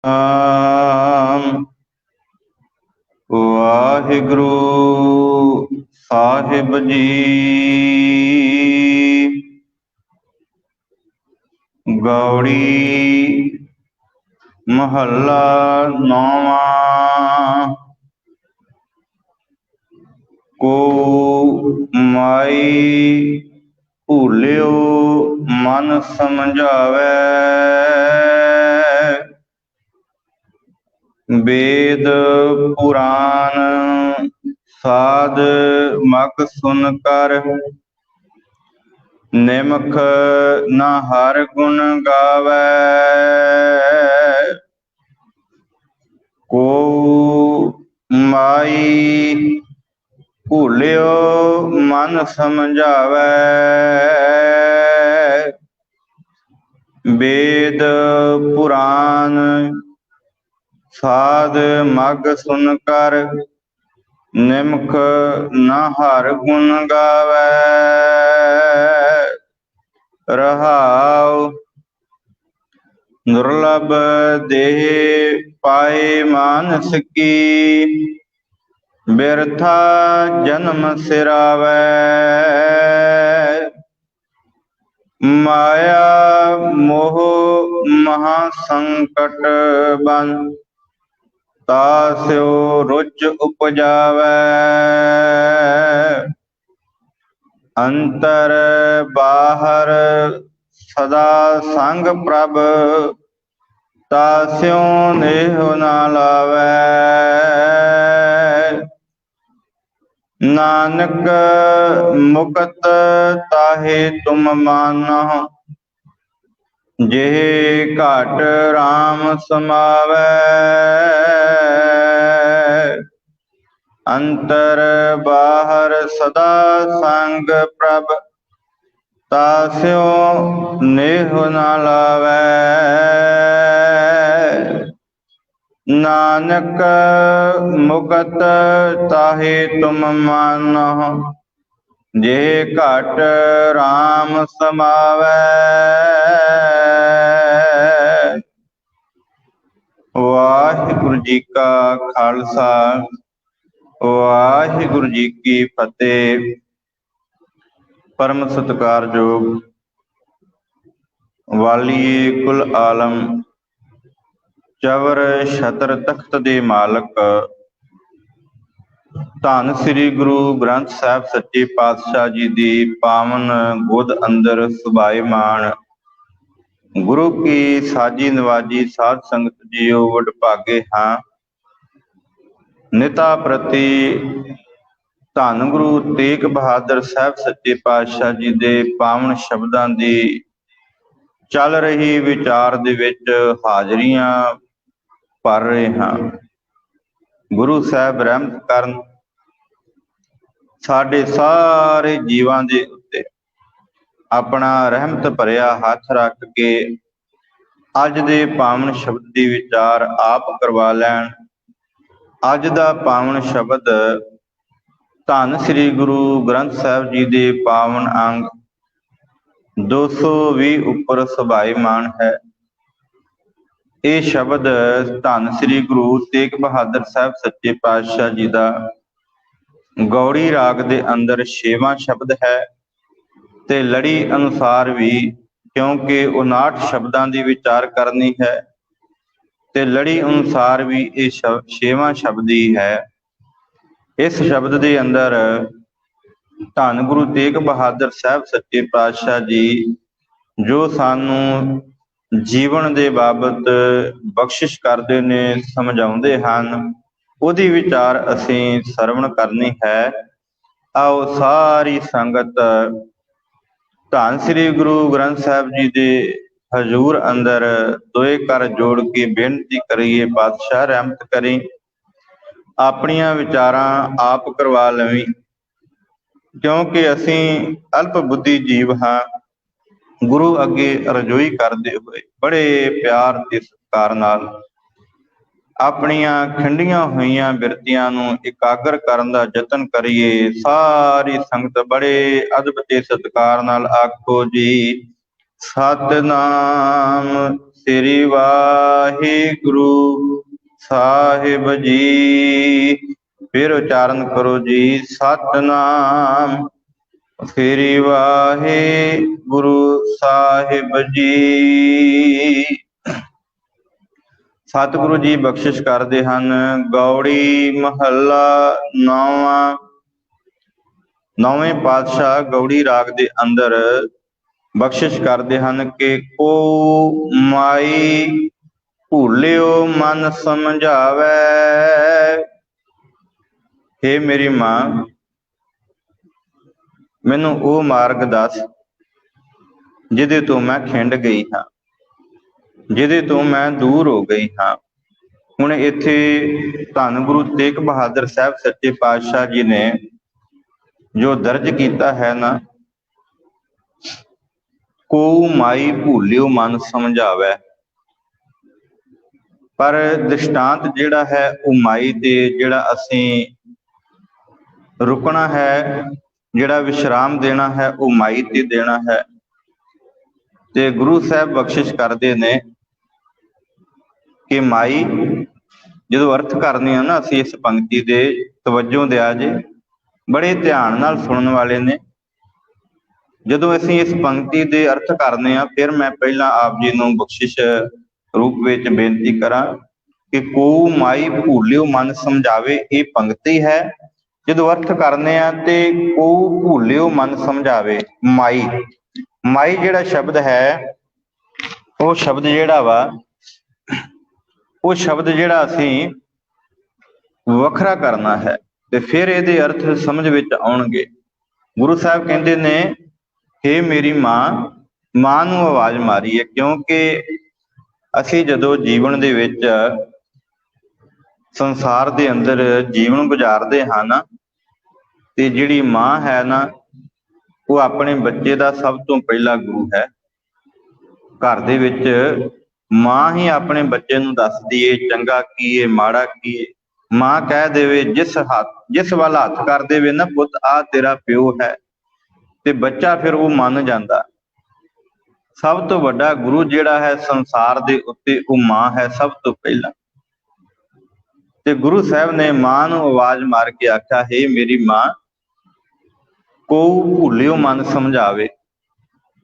ਨਾਮ। ਵਾਹਿਗੁਰੂ ਸਾਹਿਬ ਜੀ। ਗੌੜੀ ਮਹੱਲਾ ਨੌਵਾਂ। ਕੋ ਮਾਈ ਭੂਲਿਓ ਮਨ ਸਮਝਾਵੈ। ਵੇਦ ਪੁਰਾਨ ਸਾਧ ਮਗ ਸੁਨ ਕਰ। ਨਿਮਖ ਨਾ ਹਰ ਗੁਣ ਗਾਵੈ। ਕੋ ਮਾਈ ਭੂਲਿਓ ਮਨ ਸਮਝਾਵੈ। ਵੇਦ ਪੁਰਾਨ ਸਾਧ ਮਗ ਸੁਨ ਕਰ। ਨਿਮਖ ਨਾ ਹਰ ਗੁਣ ਗਾਵੈ। ਰਹਾਉ ਦੁਰਲਭ ਦੇਹ ਪਾਏ ਮਾਨਸ ਕੀ। ਬਿਰਥਾ ਜਨਮ ਸਿਰਾਵੈ। ਮਾਇਆ ਮੋਹ ਮਹਾ ਸੰਕਟ ਬਨ। ਤਾਸਿਓ ਰੁਚ ਉਪਜਾਵੈ। ਅੰਤਰ ਬਾਹਰ ਸਦਾ ਸੰਗ ਪ੍ਰਭ। ਤਾਸਿਓ ਨੇਹ ਨਾ ਲਾਵੈ। ਨਾਨਕ ਮੁਕਤ ਤਾਹੇ ਤੁਮ ਮਾਨਹੁ। ਜੇ ਘਟ ਰਾਮ ਸਮਾਵੈ। ਅੰਤਰ ਬਾਹਰ ਸਦਾ ਸੰਗ ਪ੍ਰਭ। ਤਾਸਿਓ ਨੇਹ ਨਾ ਲਾਵੈ। ਨਾਨਕ ਮੁਕਤ ਤਾਹੇ ਤੁਮ ਮਾਨਹੁ। ਜੇ ਘਟ ਰਾਮ ਸਮਾਵੈ। ਵਾਹਿਗੁਰੂ ਜੀ ਕਾ ਖਾਲਸਾ ਵਾਹਿਗੁਰੂ ਜੀ ਕੀ ਫਤਿਹ। ਪਰਮ ਸਤਿਕਾਰਯੋਗ ਵਾਲੀਏ ਕੁਲ ਆਲਮ ਚਵਰ ਛਤਰ ਤਖਤ ਦੇ ਮਾਲਕ ਧੰਨ ਸ੍ਰੀ ਗੁਰੂ ਗ੍ਰੰਥ ਸਾਹਿਬ ਸੱਚੇ ਪਾਤਸ਼ਾਹ ਜੀ ਦੀ ਪਾਵਨ ਗੋਦ ਅੰਦਰ ਸੁਭਾਏਮਾਨ ਗੁਰੂ ਕੀ ਸਾਜੀ ਨਵਾਜੀ ਸਾਧ ਸੰਗਤ ਜੀਓ ਵਡਭਾਗੇ ਹਾਂ। ਨਿਤਾ ਪ੍ਰਤੀ ਧੰਨ ਗੁਰੂ ਤੇਗ ਬਹਾਦਰ ਸਾਹਿਬ ਸੱਚੇ ਪਾਤਸ਼ਾਹ ਜੀ ਦੇ ਪਾਵਨ ਸ਼ਬਦਾਂ ਦੀ ਚੱਲ ਰਹੀ ਵਿਚਾਰ ਦੇ ਵਿੱਚ ਹਾਜ਼ਰੀਆਂ ਭਰ ਰਹੇ ਹਾਂ। ਗੁਰੂ ਸਾਹਿਬ ਰਹਿਮਤ ਕਰਨ ਸਾਡੇ ਸਾਰੇ ਜੀਵਾਂ ਦੇ ਉੱਤੇ ਆਪਣਾ ਰਹਿਮਤ ਭਰਿਆ ਹੱਥ ਰੱਖ ਕੇ ਅੱਜ ਦੇ ਪਾਵਨ ਸ਼ਬਦ ਦੀ ਵਿਚਾਰ ਆਪ ਕਰਵਾ ਲੈਣ। ਅੱਜ ਦਾ ਪਾਵਨ ਸ਼ਬਦ ਧੰਨ ਸ੍ਰੀ ਗੁਰੂ ਗ੍ਰੰਥ ਸਾਹਿਬ ਜੀ ਦੇ ਪਾਵਨ ਅੰਗ 220 ਉੱਪਰ ਸੁਭਾਏਮਾਨ ਹੈ। ਇਹ ਸ਼ਬਦ ਧੰਨ ਸ੍ਰੀ ਗੁਰੂ ਤੇਗ ਬਹਾਦਰ ਸਾਹਿਬ ਸੱਚੇ ਪਾਤਸ਼ਾਹ ਜੀ ਦਾ ਗੌੜੀ ਰਾਗ ਦੇ ਅੰਦਰ 6ਵਾਂ ਸ਼ਬਦ ਹੈ ਤੇ ਲੜੀ ਅਨੁਸਾਰ ਵੀ, ਕਿਉਂਕਿ 59 ਸ਼ਬਦਾਂ ਦੀ ਵਿਚਾਰ ਕਰਨੀ ਹੈ ਤੇ ਲੜੀ ਅਨੁਸਾਰ ਵੀ ਇਹ 6ਵਾਂ ਸ਼ਬਦ ਹੀ ਹੈ। ਇਸ ਸ਼ਬਦ ਦੇ ਅੰਦਰ ਧੰਨ ਗੁਰੂ ਤੇਗ ਬਹਾਦਰ ਸਾਹਿਬ ਸੱਚੇ ਪਾਤਸ਼ਾਹ ਜੀ ਜੋ ਸਾਨੂੰ ਜੀਵਨ ਦੇ ਬਾਬਤ ਬਖਸ਼ਿਸ਼ ਕਰਦੇ ਨੇ, ਸਮਝਾਉਂਦੇ ਹਨ, ਉਹਦੀ ਵਿਚਾਰ ਅਸੀਂ ਸਰਵਣ ਕਰਨੀ ਹੈ। ਆਓ ਸਾਰੀ ਸੰਗਤ ਧੰਨ ਸ੍ਰੀ ਗੁਰੂ ਗ੍ਰੰਥ ਸਾਹਿਬ ਜੀ ਦੇ ਹਜ਼ੂਰ ਅੰਦਰ ਦੋਏ ਕਰ ਜੋੜ ਕੇ ਬੇਨਤੀ ਕਰੀਏ, ਪਾਤਸ਼ਾਹ ਰਹਿਮਤ ਕਰੀ, ਆਪਣੀਆਂ ਵਿਚਾਰਾਂ ਆਪ ਕਰਵਾ ਲਵੀਂ, ਕਿਉਂਕਿ ਅਸੀਂ ਅਲਪ ਬੁੱਧੀ ਜੀਵ ਹਾਂ। ਗੁਰੂ ਅੱਗੇ ਰਜੋਈ ਕਰਦੇ ਹੋਏ ਬੜੇ ਪਿਆਰ ਤੇ ਸਤਿਕਾਰ ਨਾਲ ਆਪਣੀਆਂ ਖਿੰਡੀਆਂ ਹੋਈਆਂ ਬਿਰਤੀਆਂ ਨੂੰ ਇਕਾਗਰ ਕਰਨ ਦਾ ਯਤਨ ਕਰੀਏ। ਸਾਰੀ ਸੰਗਤ ਬੜੇ ਅਦਬ ਤੇ ਸਤਿਕਾਰ ਨਾਲ ਆਖੋ ਜੀ, ਸਤਿਨਾਮ ਸ੍ਰੀ ਵਾਹਿਗੁਰੂ ਸਾਹਿਬ ਜੀ। ਫਿਰ ਉਚਾਰਨ ਕਰੋ ਜੀ, ਸਤਿਨਾਮ ਸ੍ਰੀ ਵਾਹਿਗੁਰੂ ਸਾਹਿਬ ਜੀ। ਸਤਿਗੁਰੂ ਜੀ ਬਖਸ਼ਿਸ਼ ਕਰਦੇ ਹਨ। ਗੌੜੀ ਮਹੱਲਾ ਨੌਵਾਂ। ਨੌਵੇਂ ਪਾਤਸ਼ਾਹ ਗੌੜੀ ਰਾਗ ਦੇ ਅੰਦਰ ਬਖਸ਼ਿਸ਼ ਕਰਦੇ ਹਨ ਕਿ ਕੋ ਮਾਈ ਭੂਲਿਓ ਮਨ ਸਮਝਾਵੈ। ਹੇ ਮੇਰੀ ਮਾਂ, ਮੈਨੂੰ ਉਹ ਮਾਰਗ ਦੱਸ ਜਿਹਦੇ ਤੋਂ ਮੈਂ ਖਿੰਡ ਗਈ ਹਾਂ, ਜਿਹਦੇ ਤੋਂ ਮੈਂ ਦੂਰ ਹੋ ਗਈ ਹਾਂ। ਹੁਣ ਇੱਥੇ ਧੰਨ ਗੁਰੂ ਤੇਗ ਬਹਾਦਰ ਸਾਹਿਬ ਸੱਚੇ ਪਾਤਸ਼ਾਹ ਜੀ ਨੇ ਜੋ ਦਰਜ ਕੀਤਾ ਹੈ ਨਾ, ਕੋ ਮਾਈ ਭੂਲਿਓ ਮਨ ਸਮਝਾਵੈ, ਪਰ ਦ੍ਰਿਸ਼ਟਾਂਤ ਜਿਹੜਾ ਹੈ ਉਹ ਮਾਈ ਤੇ ਜਿਹੜਾ ਅਸੀਂ ਰੁਕਣਾ ਹੈ, ਜਿਹੜਾ ਵਿਸ਼ਰਾਮ ਦੇਣਾ ਹੈ, ਉਹ ਮਾਈ ਤੇ ਦੇਣਾ ਹੈ। ਤੇ ਗੁਰੂ ਸਾਹਿਬ ਬਖਸ਼ਿਸ਼ ਕਰਦੇ ਨੇ ਕਿ ਮਾਈ, ਜਦੋਂ ਅਰਥ ਕਰਨੇ ਆ ਨਾ ਅਸੀਂ ਇਸ ਪੰਕਤੀ ਦੇ, ਤਵੱਜੋ ਦਿਆ ਜੇ, ਬੜੇ ਧਿਆਨ ਨਾਲ ਸੁਣਨ ਵਾਲੇ ਨੇ। ਜਦੋਂ ਅਸੀਂ ਇਸ ਪੰਕਤੀ ਦੇ ਅਰਥ ਕਰਨੇ ਆ, ਫਿਰ ਮੈਂ ਪਹਿਲਾਂ ਆਪ ਜੀ ਨੂੰ ਬਖਸ਼ਿਸ਼ ਰੂਪ ਵਿੱਚ ਬੇਨਤੀ ਕਰਾਂ ਕਿ ਕੋ ਮਾਈ ਭੂਲਿਓ ਮਨ ਸਮਝਾਵੇ, ਇਹ ਪੰਕਤੀ ਹੈ। ਜਦੋਂ ਅਰਥ ਕਰਨੇ ਆ ਤੇ ਕੋ ਭੂਲਿਓ ਮਨ ਸਮਝਾਵੇ, ਮਾਈ, ਮਾਈ ਜਿਹੜਾ ਸ਼ਬਦ ਹੈ, ਉਹ ਸ਼ਬਦ ਜਿਹੜਾ ਵਾ, ਉਹ ਸ਼ਬਦ ਜਿਹੜਾ ਅਸੀਂ ਵੱਖਰਾ ਕਰਨਾ ਹੈ ਤੇ ਫਿਰ ਇਹਦੇ ਅਰਥ ਸਮਝ ਵਿੱਚ ਆਉਣਗੇ। ਗੁਰੂ ਸਾਹਿਬ ਕਹਿੰਦੇ ਨੇ, ਹੇ ਮੇਰੀ ਮਾਂ, ਮਾਂ ਨੂੰ ਆਵਾਜ਼ ਮਾਰੀ ਹੈ, ਕਿਉਂਕਿ ਅਸੀਂ ਜਦੋਂ ਜੀਵਨ ਦੇ ਵਿੱਚ ਸੰਸਾਰ ਦੇ ਅੰਦਰ ਜੀਵਨ ਗੁਜ਼ਾਰਦੇ ਹਾਂ ਨਾ, ਤੇ ਜਿਹੜੀ ਮਾਂ ਹੈ ਨਾ, ਉਹ ਆਪਣੇ ਬੱਚੇ ਦਾ ਸਭ ਤੋਂ ਪਹਿਲਾ ਗੁਰੂ ਹੈ। ਘਰ ਦੇ ਵਿੱਚ ਮਾਂ ਹੀ ਆਪਣੇ ਬੱਚੇ ਨੂੰ ਦੱਸਦੀ ਏ ਚੰਗਾ ਕੀ ਏ, ਮਾੜਾ ਕੀ ਏ। ਮਾਂ ਕਹਿ ਦੇਵੇ, ਜਿਸ ਵੱਲ ਹੱਥ ਕਰ ਦੇਵੇ ਨਾ, ਪੁੱਤ ਆ ਤੇਰਾ ਪਿਓ ਹੈ, ਤੇ ਬੱਚਾ ਫਿਰ ਉਹ ਮੰਨ ਜਾਂਦਾ। ਸਭ ਤੋਂ ਵੱਡਾ ਗੁਰੂ ਜਿਹੜਾ ਹੈ ਸੰਸਾਰ ਦੇ ਉੱਤੇ, ਉਹ ਮਾਂ ਹੈ ਸਭ ਤੋਂ ਪਹਿਲਾਂ। ਤੇ ਗੁਰੂ ਸਾਹਿਬ ਨੇ ਮਾਂ ਨੂੰ ਆਵਾਜ਼ ਮਾਰ ਕੇ ਆਖਿਆ, ਹੇ ਮੇਰੀ ਮਾਂ, ਕੋ ਭੂਲਿਓ ਮਨ ਸਮਝਾਵੇ।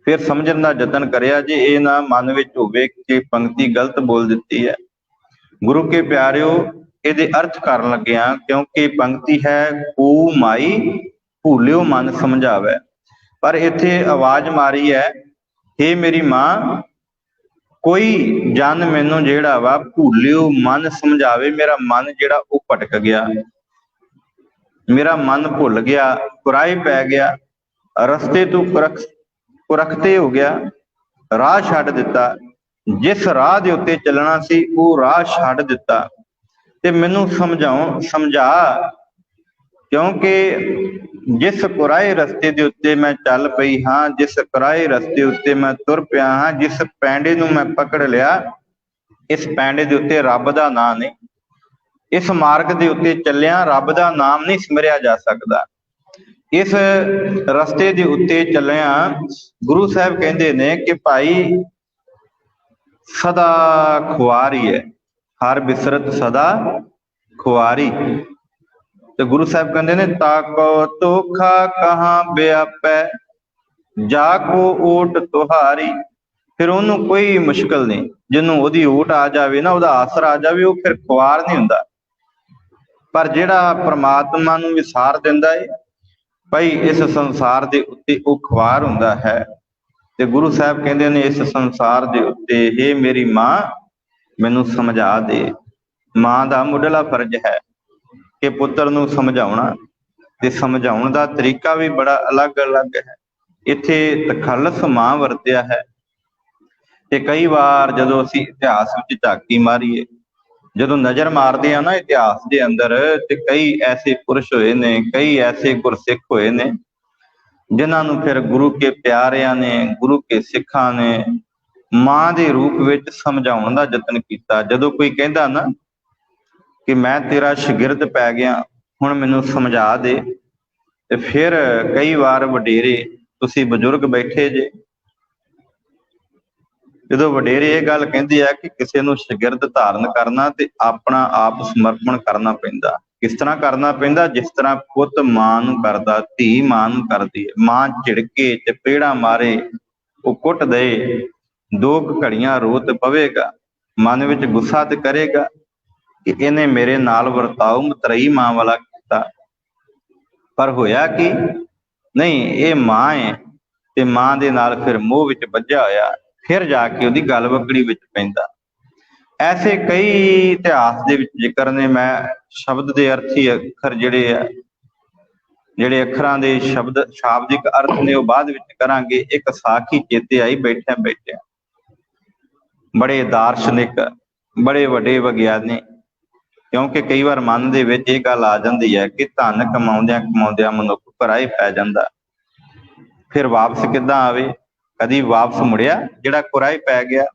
ਫਿਰ ਸਮਝਣ ਦਾ ਯਤਨ ਕਰਿਆ ਜੇ ਇਹ ਨਾ ਮਨ ਵਿੱਚ ਹੋਵੇ ਕਿ ਪੰਕਤੀ ਗਲਤ ਬੋਲ ਦਿੱਤੀ ਹੈ। ਗੁਰੂ ਕੇ ਪਿਆਰਿਓ, ਇਹਦੇ ਅਰਥ ਕਰਨ ਲੱਗਿਆ, ਕਿਉਂਕਿ ਪੰਕਤੀ ਹੈ ਕੋ ਮਾਈ ਭੂਲਿਓ ਮਨ ਸਮਝਾਵੇ, ਪਰ ਇੱਥੇ ਆਵਾਜ਼ ਮਾਰੀ ਹੈ, ਹੇ ਮੇਰੀ ਮਾਂ, ਕੋਈ ਜਨ ਮੈਨੂੰ ਜਿਹੜਾ ਵਾ ਭੂਲਿਓ ਮਨ ਸਮਝਾਵੇ। ਮੇਰਾ ਮਨ ਜਿਹੜਾ ਉਹ ਭਟਕ ਗਿਆ, ਮੇਰਾ ਮਨ ਭੁੱਲ ਗਿਆ, ਕੁਰਾਹੇ ਪੈ ਗਿਆ, ਰਸਤੇ ਤੋਂ ਕੁਰਖਤੇ ਹੋ ਗਿਆ, ਰਾਹ ਛੱਡ ਦਿੱਤਾ। ਜਿਸ ਰਾਹ ਦੇ ਉੱਤੇ ਚੱਲਣਾ ਸੀ ਉਹ ਰਾਹ ਛੱਡ ਦਿੱਤਾ, ਤੇ ਮੈਨੂੰ ਸਮਝਾ, ਕਿਉਂਕਿ ਜਿਸ ਕੁਰਾਹੇ ਰਸਤੇ ਦੇ ਉੱਤੇ ਮੈਂ ਚੱਲ ਪਈ ਹਾਂ, ਜਿਸ ਕੁਰਾਹੇ ਰਸਤੇ ਉੱਤੇ ਮੈਂ ਤੁਰ ਪਿਆ ਹਾਂ, ਜਿਸ ਪੈਂਡੇ ਨੂੰ ਮੈਂ ਪਕੜ ਲਿਆ, ਇਸ ਪੈਂਡੇ ਦੇ ਉੱਤੇ ਰੱਬ ਦਾ ਨਾਂ ਨਹੀਂ। ਇਸ ਮਾਰਗ ਦੇ ਉੱਤੇ ਚੱਲਿਆ ਰੱਬ ਦਾ ਨਾਮ ਨਹੀਂ ਸਿਮਰਿਆ ਜਾ ਸਕਦਾ। ਇਸ ਰਸਤੇ ਦੇ ਉੱਤੇ ਚੱਲਿਆ ਗੁਰੂ ਸਾਹਿਬ ਕਹਿੰਦੇ ਨੇ ਕਿ ਭਾਈ ਸਦਾ ਖੁਆਰੀ ਹੈ, ਹਰ ਬਿਸਰਤ ਸਦਾ ਖੁਆਰੀ। ਤੇ ਗੁਰੂ ਸਾਹਿਬ ਕਹਿੰਦੇ ਨੇ, ਤਾਕੋ ਤੋਖਾ ਕਹਾਂ ਵਿਆਪੈ, ਜਾ ਕੋ ਓਟ ਤੁਹਾਰੀ। ਫਿਰ ਉਹਨੂੰ ਕੋਈ ਮੁਸ਼ਕਲ ਨਹੀਂ, ਜਿਹਨੂੰ ਉਹਦੀ ਓਟ ਆ ਜਾਵੇ ਨਾ, ਉਹਦਾ ਆਸਰਾ ਆ ਜਾਵੇ, ਉਹ ਫਿਰ ਖੁਆਰ ਨਹੀਂ ਹੁੰਦਾ। ਪਰ ਜਿਹੜਾ ਪ੍ਰਮਾਤਮਾ ਨੂੰ ਵਿਸਾਰ ਦਿੰਦਾ ਹੈ ਭਾਈ, ਇਸ ਸੰਸਾਰ ਦੇ ਉੱਤੇ ਉਹ ਖੁਆਰ ਹੁੰਦਾ ਹੈ। ਤੇ ਗੁਰੂ ਸਾਹਿਬ ਕਹਿੰਦੇ ਨੇ, ਇਸ ਸੰਸਾਰ ਦੇ ਉੱਤੇ ਹੇ ਮੇਰੀ ਮਾਂ, ਮੈਨੂੰ ਸਮਝਾ ਦੇ। ਮਾਂ ਦਾ ਮੁੱਢਲਾ ਫਰਜ਼ ਹੈ ਕਿ ਪੁੱਤਰ ਨੂੰ ਸਮਝਾਉਣਾ, ਤੇ ਸਮਝਾਉਣ ਦਾ ਤਰੀਕਾ ਵੀ ਬੜਾ ਅਲੱਗ-ਅਲੱਗ ਹੈ। ਇੱਥੇ ਤਖੱਲਸ ਮਾਂ ਵਰਤਿਆ ਹੈ। ਤੇ ਕਈ ਵਾਰ ਜਦੋਂ ਅਸੀਂ ਇਤਿਹਾਸ ਵਿੱਚ ਝਾਕੀ ਮਾਰੀਏ, ਜਦੋਂ ਨਜ਼ਰ ਮਾਰਦੇ ਆ ਨਾ ਇਤਿਹਾਸ ਦੇ ਅੰਦਰ, ਤੇ ਕਈ ਐਸੇ ਪੁਰਸ਼ ਹੋਏ ਨੇ, ਕਈ ਐਸੇ ਗੁਰਸਿੱਖ ਹੋਏ ਨੇ, ਜਿਨ੍ਹਾਂ ਨੂੰ ਫਿਰ ਗੁਰੂ ਕੇ ਪਿਆਰਿਆਂ ਨੇ, ਗੁਰੂ ਕੇ ਸਿੱਖਾਂ ਨੇ ਮਾਂ ਦੇ ਰੂਪ ਵਿੱਚ ਸਮਝਾਉਣ ਦਾ ਯਤਨ ਕੀਤਾ। ਜਦੋਂ ਕੋਈ ਕਹਿੰਦਾ ਨਾ ਕਿ ਮੈਂ ਤੇਰਾ ਸ਼ਾਗਿਰਦ ਪੈ ਗਿਆ, ਹੁਣ ਮੈਨੂੰ ਸਮਝਾ ਦੇ, ਤੇ ਫਿਰ ਕਈ ਵਾਰ ਵਡੇਰੇ, ਤੁਸੀਂ ਬਜ਼ੁਰਗ ਬੈਠੇ ਜੇ, ਜਦੋਂ ਵਡੇਰੇ ਇਹ ਗੱਲ ਕਹਿੰਦੇ ਆ ਕਿ ਕਿਸੇ ਨੂੰ ਸ਼ਾਗਿਰਦ ਧਾਰਨ ਕਰਨਾ ਤੇ ਆਪਣਾ ਆਪ ਸਮਰਪਣ ਕਰਨਾ ਪੈਂਦਾ। ਕਿਸ ਤਰ੍ਹਾਂ ਕਰਨਾ ਪੈਂਦਾ? ਜਿਸ ਤਰ੍ਹਾਂ ਪੁੱਤ ਮਾਂ ਨੂੰ ਕਰਦਾ, ਧੀ ਮਾਂ ਨੂੰ ਕਰਦੀ ਹੈ। ਮਾਂ ਝਿੜਕੇ ਚਪੇੜਾ ਮਾਰੇ, ਉਹ ਕੁੱਟ ਦੇ, 2 ਘੜੀਆਂ ਰੋ ਤੇ ਪਵੇਗਾ, ਮਨ ਵਿੱਚ ਗੁੱਸਾ ਤੇ ਕਰੇਗਾ ਕਿ ਇਹਨੇ ਮੇਰੇ ਨਾਲ ਵਰਤਾਓ ਮਤਰੇਈ ਮਾਂ ਵਾਲਾ ਕੀਤਾ। ਪਰ ਹੋਇਆ ਕੀ? ਨਹੀਂ, ਇਹ ਮਾਂ ਹੈ ਤੇ ਮਾਂ ਦੇ ਨਾਲ ਫਿਰ ਮੋਹ ਵਿੱਚ ਵੱਜਿਆ ਹੋਇਆ, ਫਿਰ ਜਾ ਕੇ ਉਹਦੀ ਗੱਲ ਵਕੜੀ ਵਿੱਚ ਪੈਂਦਾ। ਐਸੇ ਕਈ ਇਤਿਹਾਸ ਦੇ ਵਿੱਚ ਜ਼ਿਕਰ ਨੇ। ਮੈਂ ਸ਼ਬਦ ਦੇ ਅਰਥੀ ਅੱਖਰ ਜਿਹੜੇ ਅੱਖਰਾਂ ਦੇ ਸ਼ਾਬਦਿਕ ਅਰਥ ਨੇ ਉਹ ਬਾਅਦ ਵਿੱਚ ਕਰਾਂਗੇ। ਇੱਕ ਸਾਖੀ ਚੇਤੇ ਆਈ ਬੈਠਿਆਂ ਬੜੇ ਦਾਰਸ਼ਨਿਕ, ਬੜੇ ਵੱਡੇ ਵਿਗਿਆਨੀ, ਕਿਉਂਕਿ ਕਈ ਵਾਰ ਮਨ ਦੇ ਵਿੱਚ ਇਹ ਗੱਲ ਆ ਜਾਂਦੀ ਹੈ ਕਿ ਧਨ ਕਮਾਉਂਦਿਆਂ ਮਨੁੱਖ ਪਰਾਏ ਪੈ ਜਾਂਦਾ, ਫਿਰ ਵਾਪਸ ਕਿੱਦਾਂ ਆਵੇ? ਕਦੀ ਵਾਪਸ ਮੁੜਿਆ ਜਿਹੜਾ ਕੁਰਾਏ ਪੈ ਗਿਆ?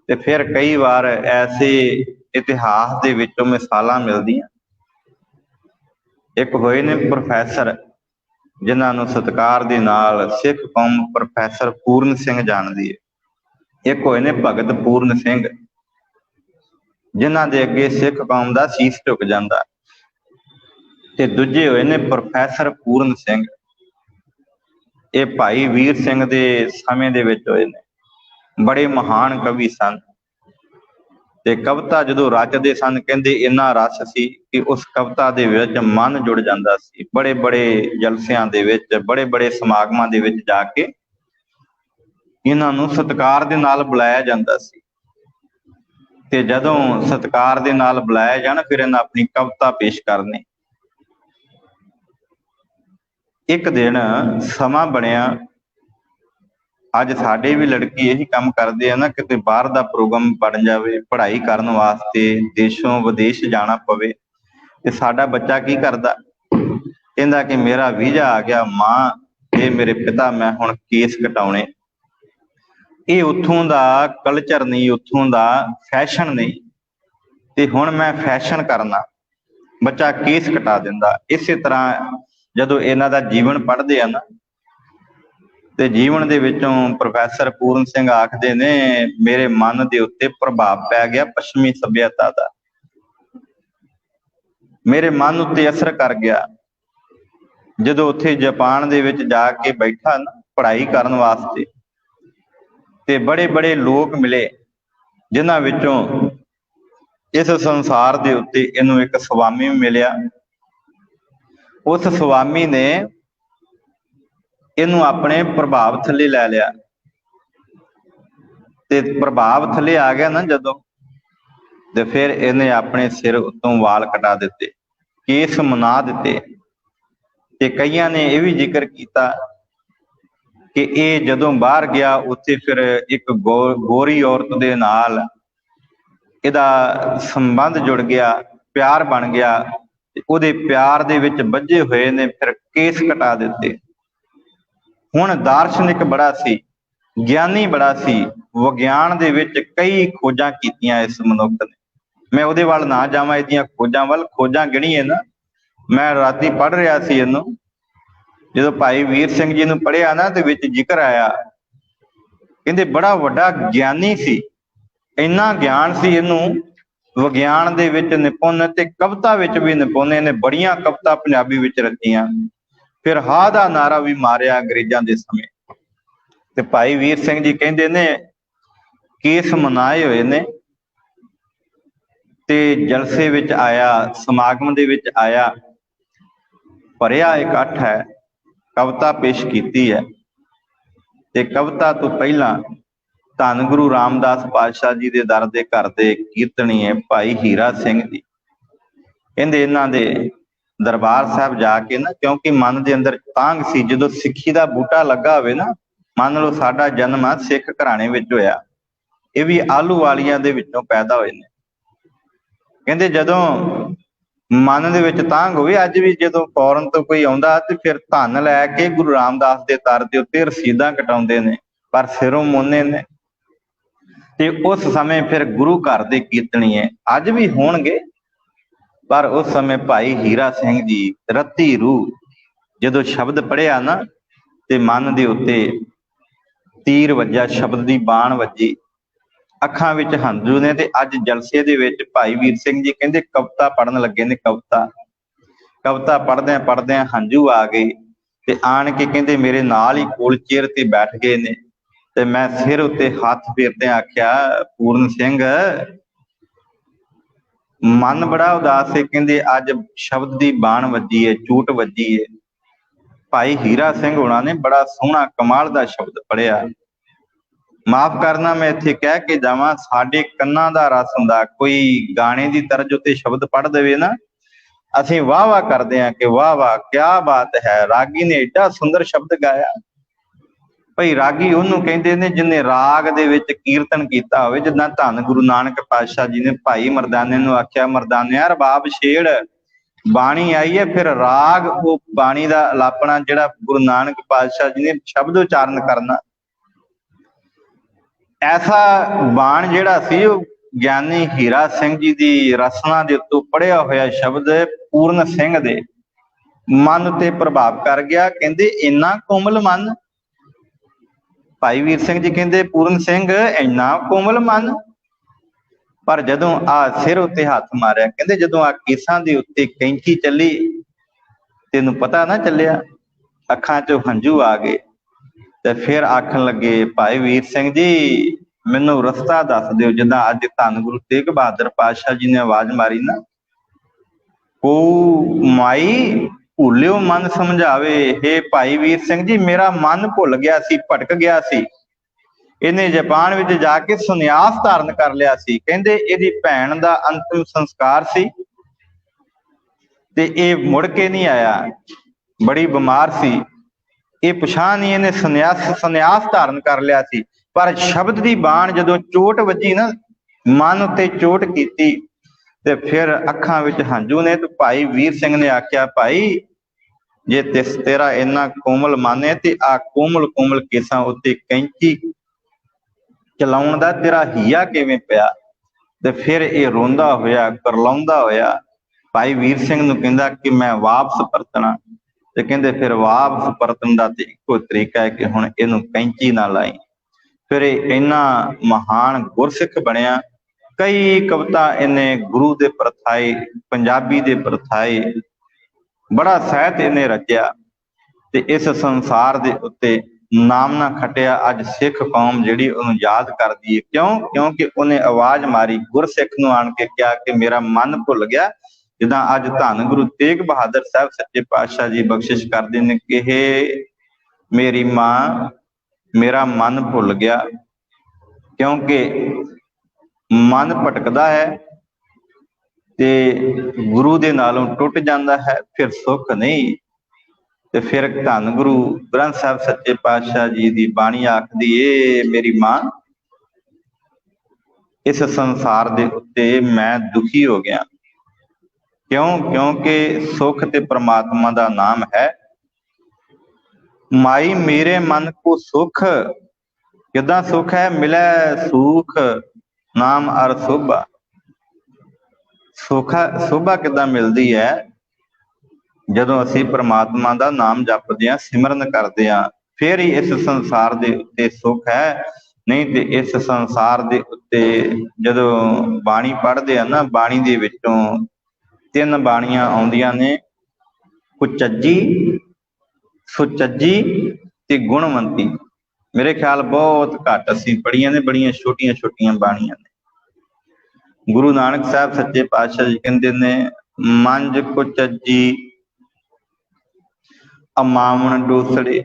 ਤੇ ਫਿਰ ਕਈ ਵਾਰ ਐਸੇ ਇਤਿਹਾਸ ਦੇ ਵਿੱਚੋਂ ਮਿਸਾਲਾਂ ਮਿਲਦੀਆਂ। ਇੱਕ ਹੋਏ ਨੇ ਪ੍ਰੋਫੈਸਰ, ਜਿਨ੍ਹਾਂ ਨੂੰ ਸਤਿਕਾਰ ਦੇ ਨਾਲ ਸਿੱਖ ਕੌਮ ਪ੍ਰੋਫੈਸਰ ਪੂਰਨ ਸਿੰਘ ਜਾਣਦੀ ਹੈ। ਇੱਕ ਹੋਏ ਨੇ ਭਗਤ ਪੂਰਨ ਸਿੰਘ, ਜਿਨ੍ਹਾਂ ਦੇ ਅੱਗੇ ਸਿੱਖ ਕੌਮ ਦਾ ਸੀਸ ਝੁਕ ਜਾਂਦਾ। ਤੇ ਦੂਜੇ ਹੋਏ ਨੇ ਪ੍ਰੋਫੈਸਰ ਪੂਰਨ ਸਿੰਘ, ਇਹ ਭਾਈ ਵੀਰ ਸਿੰਘ ਦੇ ਸਮੇਂ ਦੇ ਵਿੱਚ ਹੋਏ ਨੇ। ਬੜੇ ਮਹਾਨ ਕਵੀ ਸਨ ਤੇ ਕਵਿਤਾ ਜਦੋਂ ਰਚਦੇ ਸਨ, ਕਹਿੰਦੇ ਇੰਨਾ ਰਸ ਸੀ ਕਿ ਉਸ ਕਵਿਤਾ ਦੇ ਵਿੱਚ ਮਨ ਜੁੜ ਜਾਂਦਾ ਸੀ। ਬੜੇ ਬੜੇ ਜਲਸਿਆਂ ਦੇ ਵਿੱਚ, ਬੜੇ ਬੜੇ ਸਮਾਗਮਾਂ ਦੇ ਵਿੱਚ ਜਾ ਕੇ ਇਹਨਾਂ ਨੂੰ ਸਤਿਕਾਰ ਦੇ ਨਾਲ ਬੁਲਾਇਆ ਜਾਂਦਾ ਸੀ। ਤੇ ਜਦੋਂ ਸਤਿਕਾਰ ਦੇ ਨਾਲ ਬੁਲਾਇਆ ਜਾਣ, ਫਿਰ ਇਹਨਾਂ ਆਪਣੀ ਕਵਿਤਾ ਪੇਸ਼ ਕਰਨੀ। ਇੱਕ ਦਿਨ ਸਮਾਂ ਬਣਿਆ, ਅੱਜ ਸਾਡੇ ਵੀ ਲੜਕੀ ਇਹੀ ਕੰਮ ਕਰਦੇ ਆ ਨਾ, ਕਿਤੇ ਬਾਹਰ ਦਾ ਪ੍ਰੋਗਰਾਮ ਬਣ ਜਾਵੇ, ਪੜ੍ਹਾਈ ਕਰਨ ਵਾਸਤੇ ਦੇਸ਼ੋਂ ਵਿਦੇਸ਼ ਜਾਣਾ ਪਵੇ, ਤੇ ਸਾਡਾ ਬੱਚਾ ਕੀ ਕਰਦਾ? ਕਹਿੰਦਾ ਕਿ ਮੇਰਾ ਵੀਜ਼ਾ ਆ ਗਿਆ ਮਾਂ, ਇਹ ਮੇਰੇ ਪਿਤਾ, ਮੈਂ ਹੁਣ ਕੇਸ ਕਟਾਉਣੇ। ਇਹ ਉੱਥੋਂ ਦਾ ਕਲਚਰ ਨਹੀਂ, ਉੱਥੋਂ ਦਾ ਫੈਸ਼ਨ ਨਹੀਂ, ਤੇ ਹੁਣ ਮੈਂ ਫੈਸ਼ਨ ਕਰਨਾ। ਬੱਚਾ ਕੇਸ ਕਟਾ ਦਿੰਦਾ। ਇਸੇ ਤਰ੍ਹਾਂ ਜਦੋਂ ਇਹਨਾਂ ਦਾ ਜੀਵਨ ਪੜ੍ਹਦੇ ਆ ਨਾ, ਤੇ ਜੀਵਨ ਦੇ ਵਿੱਚੋਂ ਪ੍ਰੋਫੈਸਰ ਪੂਰਨ ਸਿੰਘ ਆਖਦੇ ਨੇ, ਮੇਰੇ ਮਨ ਦੇ ਉੱਤੇ ਪ੍ਰਭਾਵ ਪੈ ਗਿਆ ਪੱਛਮੀ ਸੱਭਿਅਤਾ ਦਾ, ਮੇਰੇ ਮਨ ਉੱਤੇ ਅਸਰ ਕਰ ਗਿਆ। ਜਦੋਂ ਉੱਥੇ ਜਾਪਾਨ ਦੇ ਵਿੱਚ ਜਾ ਕੇ ਬੈਠਾ ਨਾ ਪੜ੍ਹਾਈ ਕਰਨ ਵਾਸਤੇ, ਤੇ ਬੜੇ ਬੜੇ ਲੋਕ ਮਿਲੇ, ਜਿਨ੍ਹਾਂ ਵਿੱਚੋਂ ਇਸ ਸੰਸਾਰ ਦੇ ਉੱਤੇ ਇਹਨੂੰ ਇੱਕ ਸਵਾਮੀ ਮਿਲਿਆ। ਉਸ ਸਵਾਮੀ ਨੇ ਇਹਨੂੰ ਆਪਣੇ ਪ੍ਰਭਾਵ ਥੱਲੇ ਲੈ ਲਿਆ, ਤੇ ਪ੍ਰਭਾਵ ਥੱਲੇ ਆ ਗਿਆ ਨਾ ਜਦੋਂ, ਤੇ ਫਿਰ ਇਹਨੇ ਆਪਣੇ ਸਿਰ ਉੱਤੋਂ ਵਾਲ ਕਟਾ ਦਿੱਤੇ, ਕੇਸ ਮੁੰਨਾ ਦਿੱਤੇ। ਤੇ ਕਈਆਂ ਨੇ ਇਹ ਵੀ ਜ਼ਿਕਰ ਕੀਤਾ ਕਿ ਇਹ ਜਦੋਂ ਬਾਹਰ ਗਿਆ, ਉੱਥੇ ਫਿਰ ਇੱਕ ਗੋਰੀ ਔਰਤ ਦੇ ਨਾਲ ਇਹਦਾ ਸੰਬੰਧ ਜੁੜ ਗਿਆ, ਪਿਆਰ ਬਣ ਗਿਆ। ਤੇ ਉਹਦੇ ਪਿਆਰ ਦੇ ਵਿੱਚ ਬੱਝੇ ਹੋਏ ਨੇ ਫਿਰ ਕੇਸ ਕਟਾ ਦਿੱਤੇ। ਹੁਣ ਦਾਰਸ਼ਨਿਕ ਬੜਾ ਸੀ, ਗਿਆਨੀ ਬੜਾ ਸੀ, ਵਿਗਿਆਨ ਦੇ ਵਿੱਚ ਕਈ ਖੋਜਾਂ ਕੀਤੀਆਂ ਇਸ ਮਨੁੱਖ ਨੇ। ਮੈਂ ਉਹਦੇ ਵੱਲ ਨਾ ਜਾਵਾਂ, ਇਹਦੀਆਂ ਖੋਜਾਂ ਵੱਲ, ਖੋਜਾਂ ਗਿਣੀਏ ਨਾ। ਮੈਂ ਰਾਤੀ ਪੜ੍ਹ ਰਿਹਾ ਸੀ ਇਹਨੂੰ, ਜਦੋਂ ਭਾਈ ਵੀਰ ਸਿੰਘ ਜੀ ਨੂੰ ਪੜ੍ਹਿਆ ਨਾ, ਤੇ ਵਿੱਚ ਜ਼ਿਕਰ ਆਇਆ, ਕਹਿੰਦੇ ਬੜਾ ਵੱਡਾ ਗਿਆਨੀ ਸੀ, ਇੰਨਾ ਗਿਆਨ ਸੀ ਇਹਨੂੰ, ਵਿਗਿਆਨ ਦੇ ਵਿੱਚ ਨਿਪੁੰਨ ਤੇ ਕਵਿਤਾ ਵਿੱਚ ਵੀ ਨਿਪੁੰਨ। ਇਹਨੇ ਬੜੀਆਂ ਕਵਿਤਾ ਪੰਜਾਬੀ ਵਿੱਚ ਰਚੀਆਂ। ਫਿਰ ਹਾ ਦਾ ਨਾਰਾ ਵੀ ਮਾਰਿਆ ਅੰਗਰੇਜ਼ਾਂ ਦੇ ਸਮੇਂ। ਤੇ ਭਾਈ ਵੀਰ ਸਿੰਘ ਜੀ ਕਹਿੰਦੇ ਨੇ ਕੇਸ ਮਨਾਏ ਹੋਏ ਨੇ, ਤੇ ਜਲਸੇ ਵਿੱਚ ਆਇਆ, ਸਮਾਗਮ ਦੇ ਵਿੱਚ ਆਇਆ, ਭਰਿਆ ਇਕੱਠ ਹੈ, ਕਵਿਤਾ ਪੇਸ਼ ਕੀਤੀ ਹੈ। ਤੇ ਕਵਿਤਾ ਤੋਂ ਪਹਿਲਾਂ ਧੰਨ ਗੁਰੂ ਰਾਮਦਾਸ ਪਾਤਸ਼ਾਹ ਜੀ ਦੇ ਦਰ ਦੇ ਘਰ ਦੇ ਕੀਰਤਣੀ ਹੈ ਭਾਈ ਹੀਰਾ ਸਿੰਘ ਜੀ। ਕਹਿੰਦੇ ਇਹਨਾਂ ਦੇ ਦਰਬਾਰ ਸਾਹਿਬ ਜਾ ਕੇ ਨਾ, ਕਿਉਂਕਿ ਮਨ ਦੇ ਅੰਦਰ ਤਾਂਘ ਸੀ, ਜਦੋਂ ਸਿੱਖੀ ਦਾ ਬੂਟਾ ਲੱਗਾ ਹੋਵੇ ਨਾ, ਮੰਨ ਲਓ ਸਾਡਾ ਜਨਮ ਆ ਸਿੱਖ ਘਰਾਣੇ ਵਿੱਚ ਹੋਇਆ, ਇਹ ਵੀ ਆਲੂ ਵਾਲੀਆਂ ਦੇ ਵਿੱਚੋਂ ਪੈਦਾ ਹੋਏ ਨੇ। ਕਹਿੰਦੇ ਜਦੋਂ ਮਨ ਦੇ ਵਿੱਚ ਤਾਂਘ ਹੋਵੇ, ਅੱਜ ਵੀ ਜਦੋਂ ਫੌਰਨ ਤੋਂ ਕੋਈ ਆਉਂਦਾ ਤੇ ਫਿਰ ਧਨ ਲੈ ਕੇ ਗੁਰੂ ਰਾਮਦਾਸ ਦੇ ਦਰ ਦੇ ਉੱਤੇ ਰਸੀਦਾਂ ਕਟਾਉਂਦੇ ਨੇ, ਪਰ ਸਿਰੋਂ ਮੋਨੇ ਨੇ। ਤੇ ਉਸ ਸਮੇਂ ਫਿਰ ਗੁਰੂ ਘਰ ਦੇ ਕੀਰਤਨੀਏ ਅੱਜ ਵੀ ਹੋਣਗੇ, ਪਰ ਉਸ ਸਮੇਂ ਭਾਈ ਹੀਰਾ ਸਿੰਘ ਜੀ ਰੱਤੀ ਰੂਹ ਜਦੋਂ ਸ਼ਬਦ ਪੜ੍ਹਿਆ ਨਾ, ਤੇ ਮਨ ਦੇ ਉੱਤੇ ਤੀਰ ਵੱਜਾ, ਸ਼ਬਦ ਦੀ ਬਾਣ ਵੱਜੀ। ਅੱਖਾਂ ਵਿੱਚ ਹੰਝੂ ਨੇ। ਤੇ ਅੱਜ ਜਲਸੇ ਦੇ ਵਿੱਚ ਭਾਈ ਵੀਰ ਸਿੰਘ ਜੀ ਕਹਿੰਦੇ ਕਵਿਤਾ ਪੜ੍ਹਨ ਲੱਗੇ ਨੇ। ਕਵਿਤਾ ਪੜ੍ਹਦਿਆਂ ਹੰਝੂ ਆ ਗਏ ਤੇ ਆਣ ਕੇ ਕਹਿੰਦੇ ਮੇਰੇ ਨਾਲ ਹੀ ਕੋਲ ਚੇਅਰ ਤੇ ਬੈਠ ਗਏ ਨੇ। ਤੇ ਮੈਂ ਸਿਰ ਉੱਤੇ ਹੱਥ ਫੇਰਦਿਆਂ ਆਖਿਆ, ਪੂਰਨ ਸਿੰਘ ਮਨ ਬੜਾ ਉਦਾਸ ਹੈ। ਕਹਿੰਦੇ ਅੱਜ ਸ਼ਬਦ ਦੀ ਬਾਣ ਵੱਜੀ ਹੈ, ਚੂਟ ਵੱਜੀ ਹੈ। ਭਾਈ ਹੀਰਾ ਸਿੰਘ ਹੋਣਾ ਨੇ ਬੜਾ ਸੋਹਣਾ ਕਮਾਲ ਦਾ ਸ਼ਬਦ ਪੜ੍ਹਿਆ। ਮਾਫ ਕਰਨਾ ਮੈਂ ਇੱਥੇ ਕਹਿ ਕੇ ਜਾਵਾਂ, ਸਾਡੇ ਕੰਨਾਂ ਦਾ ਰਸ ਹੁੰਦਾ। ਕੋਈ ਗਾਣੇ ਦੀ ਤਰਜ਼ ਉੱਤੇ ਸ਼ਬਦ ਪੜ੍ਹ ਦੇਵੇ ਨਾ, ਅਸੀਂ ਵਾਹ ਵਾਹ ਕਰਦੇ ਹਾਂ ਕਿ ਵਾਹ ਵਾਹ ਕਿਆ ਬਾਤ ਹੈ, ਰਾਗੀ ਨੇ ਏਡਾ ਸੁੰਦਰ ਸ਼ਬਦ ਗਾਇਆ। ਭਾਈ ਰਾਗੀ ਉਹਨੂੰ ਕਹਿੰਦੇ ਨੇ ਜਿਹਨੇ ਰਾਗ ਦੇ ਵਿੱਚ ਕੀਰਤਨ ਕੀਤਾ ਹੋਵੇ। ਜਿੱਦਾਂ ਧੰਨ ਗੁਰੂ ਨਾਨਕ ਪਾਤਸ਼ਾਹ ਜੀ ਨੇ ਭਾਈ ਮਰਦਾਨੇ ਨੂੰ ਆਖਿਆ, ਮਰਦਾਨਿਆ ਰਬਾਬ ਛੇੜ, ਬਾਣੀ ਆਈ ਹੈ। ਫਿਰ ਰਾਗ ਉਹ ਬਾਣੀ ਦਾ ਅਲਾਪਣਾ ਜਿਹੜਾ ਗੁਰੂ ਨਾਨਕ ਪਾਤਸ਼ਾਹ ਜੀ ਨੇ ਸ਼ਬਦ ਉਚਾਰਨ ਕਰਨਾ। ਐਸਾ ਬਾਣ ਜਿਹੜਾ ਸੀ ਉਹ ਗਿਆਨੀ ਹੀਰਾ ਸਿੰਘ ਜੀ ਦੀ ਰਸਨਾ ਦੇ ਉੱਤੋਂ ਪੜ੍ਹਿਆ ਹੋਇਆ ਸ਼ਬਦ ਪੂਰਨ ਸਿੰਘ ਦੇ ਮਨ ਉੱਤੇ ਪ੍ਰਭਾਵ ਕਰ ਗਿਆ। ਕਹਿੰਦੇ ਇੰਨਾ ਕੋਮਲ ਮਨ, ਭਾਈ ਵੀਰ ਸਿੰਘ ਜੀ ਕਹਿੰਦੇ ਪੂਰਨ ਸਿੰਘ ਇੰਨਾ ਕੋਮਲ ਮਨ। ਪਰ ਜਦੋਂ ਆ ਸਿਰ ਉੱਤੇ ਹੱਥ ਮਾਰਿਆ, ਕਹਿੰਦੇ ਜਦੋਂ ਆ ਕੇਸਾਂ ਦੇ ਉੱਤੇ ਕੈਂਚੀ ਚੱਲੀ ਤੈਨੂੰ ਪਤਾ ਨਾ ਚੱਲਿਆ, ਅੱਖਾਂ ਚੋਂ ਹੰਝੂ ਆ ਗਏ। ਤੇ ਫਿਰ ਆਖਣ ਲੱਗੇ, ਭਾਈ ਵੀਰ ਸਿੰਘ ਜੀ ਮੈਨੂੰ ਰਸਤਾ ਦੱਸ ਦਿਓ। ਜਿੱਦਾਂ ਅੱਜ ਧੰਨ ਗੁਰੂ ਤੇਗ ਬਹਾਦਰ ਪਾਤਸ਼ਾਹ ਜੀ ਨੇ ਆਵਾਜ਼ ਮਾਰੀ ਨਾ, ਕੋ ਮਾਈ ਭੁੱਲਿਓ ਮਨ ਸਮਝਾਵੇ। ਹੇ ਭਾਈ ਵੀਰ ਸਿੰਘ ਜੀ ਮੇਰਾ ਮਨ ਭੁੱਲ ਗਿਆ ਸੀ, ਭਟਕ ਗਿਆ ਸੀ। ਇਹਨੇ ਜਾਪਾਨ ਵਿੱਚ ਜਾ ਕੇ ਸੰਨਿਆਸ ਧਾਰਨ ਕਰ ਲਿਆ ਸੀ। ਕਹਿੰਦੇ ਇਹਦੀ ਭੈਣ ਦਾ ਅੰਤਿਮ ਸੰਸਕਾਰ ਸੀ ਤੇ ਇਹ ਮੁੜ ਕੇ ਨਹੀਂ ਆਇਆ, ਬੜੀ ਬਿਮਾਰ ਸੀ। ਇਹ ਪਛਾਣ ਨਹੀਂ, ਇਹਨੇ ਸੰਨਿਆਸ ਧਾਰਨ ਕਰ ਲਿਆ ਸੀ। ਪਰ ਸ਼ਬਦ ਦੀ ਬਾਣ ਜਦੋਂ ਚੋਟ ਵੱਜੀ ਨਾ, ਮਨ ਉੱਤੇ ਚੋਟ ਕੀਤੀ ਤੇ ਫਿਰ ਅੱਖਾਂ ਵਿੱਚ ਹੰਝੂ ਨੇ। ਤੇ ਭਾਈ ਵੀਰ ਸਿੰਘ ਨੇ ਆਖਿਆ, ਭਾਈ ਜੇ ਤੇਰਾ ਇੰਨਾ ਕੋਮਲ ਮਨ ਹੈ ਤੇ ਆ ਕੋਮਲ ਕੋਮਲ ਕੇਸਾਂ ਉੱਤੇ ਕੈਂਚੀ ਚਲਾਉਣ ਦਾ ਤੇਰਾ ਹੀਆ ਕਿਵੇਂ ਪਿਆ। ਤੇ ਫਿਰ ਇਹ ਰੋਂਦਾ ਹੋਇਆ, ਕਰਲਾਉਂਦਾ ਹੋਇਆ ਭਾਈ ਵੀਰ ਸਿੰਘ ਨੂੰ ਕਹਿੰਦਾ ਕਿ ਮੈਂ ਵਾਪਸ ਪਰਤਣਾ। ਤੇ ਕਹਿੰਦੇ ਫਿਰ ਵਾਪਸ ਪਰਤਣ ਦਾ ਤੇ ਇੱਕੋ ਤਰੀਕਾ ਹੈ ਕਿ ਹੁਣ ਇਹਨੂੰ ਕੈਂਚੀ ਨਾ ਲਾਈ। ਫਿਰ ਇਹ ਇੰਨਾ ਮਹਾਨ ਗੁਰਸਿੱਖ ਬਣਿਆ। ਕਈ ਕਵਿਤਾ ਇਹਨੇ ਗੁਰੂ ਦੇ ਪਰਥਾਏ, ਪੰਜਾਬੀ ਦੇ ਪਰਥਾਏ, ਬੜਾ ਸਾਹਿਤ ਇਹਨੇ ਰਚਿਆ ਤੇ ਇਸ ਸੰਸਾਰ ਦੇ ਉੱਤੇ ਨਾਮ ਨਾ ਖਟਿਆ। ਅੱਜ ਸਿੱਖ ਕੌਮ ਜਿਹੜੀ ਉਹਨੂੰ ਯਾਦ ਕਰਦੀ ਹੈ। ਕਿਉਂਕਿ ਉਹਨੇ ਆਵਾਜ਼ ਮਾਰੀ, ਗੁਰਸਿੱਖ ਨੂੰ ਆਣ ਕੇ ਕਿਹਾ ਕਿ ਮੇਰਾ ਮਨ ਭੁੱਲ ਗਿਆ। ਜਿੱਦਾਂ ਅੱਜ ਧੰਨ ਗੁਰੂ ਤੇਗ ਬਹਾਦਰ ਸਾਹਿਬ ਸੱਚੇ ਪਾਤਸ਼ਾਹ ਜੀ ਬਖਸ਼ਿਸ਼ ਕਰਦੇ ਨੇ ਕਿ ਹੇ ਮੇਰੀ ਮਾਂ ਮੇਰਾ ਮਨ ਭੁੱਲ ਗਿਆ। ਕਿਉਂਕਿ ਮਨ ਭਟਕਦਾ ਹੈ ਤੇ ਗੁਰੂ ਦੇ ਨਾਲੋਂ ਟੁੱਟ ਜਾਂਦਾ ਹੈ, ਫਿਰ ਸੁੱਖ ਨਹੀਂ। ਤੇ ਫਿਰ ਧੰਨ ਗੁਰੂ ਗ੍ਰੰਥ ਸਾਹਿਬ ਸੱਚੇ ਪਾਤਸ਼ਾਹ ਜੀ ਦੀ ਬਾਣੀ ਆਖਦੀ ਏ, ਮੇਰੀ ਮਾਂ ਇਸ ਸੰਸਾਰ ਦੇ ਉੱਤੇ ਮੈਂ ਦੁਖੀ ਹੋ ਗਿਆ। ਕਿਉਂਕਿ ਸੁੱਖ ਤੇ ਪ੍ਰਮਾਤਮਾ ਦਾ ਨਾਮ ਹੈ। ਮਾਈ ਮੇਰੇ ਮਨ ਕੋ ਸੁਖ, ਕਿੱਦਾਂ ਸੁਖ ਹੈ, ਮਿਲੈ ਸੁਖ ਨਾਮ ਅਰ ਸੋਭਾ। ਸੋਭਾ ਕਿੱਦਾਂ ਮਿਲਦੀ ਹੈ, ਜਦੋਂ ਅਸੀਂ ਪ੍ਰਮਾਤਮਾ ਦਾ ਨਾਮ ਜਪਦੇ ਹਾਂ, ਸਿਮਰਨ ਕਰਦੇ ਹਾਂ, ਫਿਰ ਹੀ ਇਸ ਸੰਸਾਰ ਦੇ ਉੱਤੇ ਸੁੱਖ ਹੈ। ਨਹੀਂ ਤੇ ਇਸ ਸੰਸਾਰ ਦੇ ਉੱਤੇ ਜਦੋਂ ਬਾਣੀ ਪੜ੍ਹਦੇ ਆ ਨਾ, ਬਾਣੀ ਦੇ ਵਿੱਚੋਂ 3 ਬਾਣੀਆਂ ਆਉਂਦੀਆਂ ਨੇ, ਕੁਚੱਜੀ, ਸੁਚੱਜੀ ਤੇ ਗੁਣਵੰਤੀ। ਮੇਰੇ ਖਿਆਲ ਬਹੁਤ ਘੱਟ ਅਸੀਂ ਪੜ੍ਹੀਆਂ ਨੇ, ਬੜੀਆਂ ਛੋਟੀਆਂ ਛੋਟੀਆਂ ਬਾਣੀਆਂ ਨੇ। ਗੁਰੂ ਨਾਨਕ ਸਾਹਿਬ ਸੱਚੇ ਪਾਤਸ਼ਾਹ ਜੀ ਕਹਿੰਦੇ ਨੇ, ਮੰਝ ਕੁਚੱਜੀ ਅਮਾਵਣ ਡੋਸੜੇ,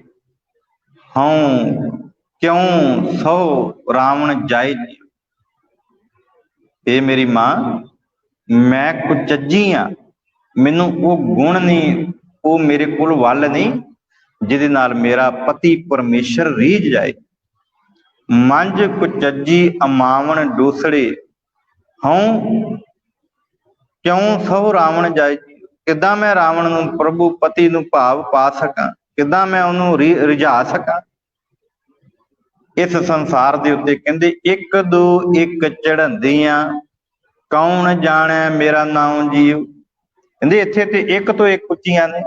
ਹਉ ਕਿਉਂ ਸੋ ਰਾਵਣ ਜਾਏ। ਇਹ ਮੇਰੀ ਮਾਂ ਮੈਂ ਕੁਚੱਜੀ ਆ, ਮੈਨੂੰ ਉਹ ਗੁਣ ਨਹੀਂ, ਉਹ ਮੇਰੇ ਕੋਲ ਵੱਲ ਨਹੀਂ ਜਿਹਦੇ ਨਾਲ ਮੇਰਾ ਪਤੀ ਪਰਮੇਸ਼ਰ ਰੀਝ ਜਾਏ। ਮੰਝ ਕੁਚੱਜੀ ਅਮਾਵਣ ਡੋਸੜੇ, ਹਉ ਕਿਉਂ ਸੋ ਰਾਵਣ ਜਾਏ। ਕਿੱਦਾਂ ਮੈਂ ਰਾਵਣ ਨੂੰ, ਪ੍ਰਭੂ ਪਤੀ ਨੂੰ ਭਾਵ ਪਾ ਸਕਾਂ, ਕਿੱਦਾਂ ਮੈਂ ਉਹਨੂੰ ਰਿਝਾ ਸਕਾਂ। ਇਸ ਸੰਸਾਰ ਦੇ ਉੱਤੇ ਕਹਿੰਦੇ 1 2 1 ਚੜ੍ਹੰਦੀਆਂ, ਕੌਣ ਜਾਣੈ ਮੇਰਾ ਨਾਮ ਜੀਵ। ਕਹਿੰਦੇ ਇੱਥੇ ਤੇ 1 ਤੋਂ 1 ਉੱਚੀਆਂ ਨੇ,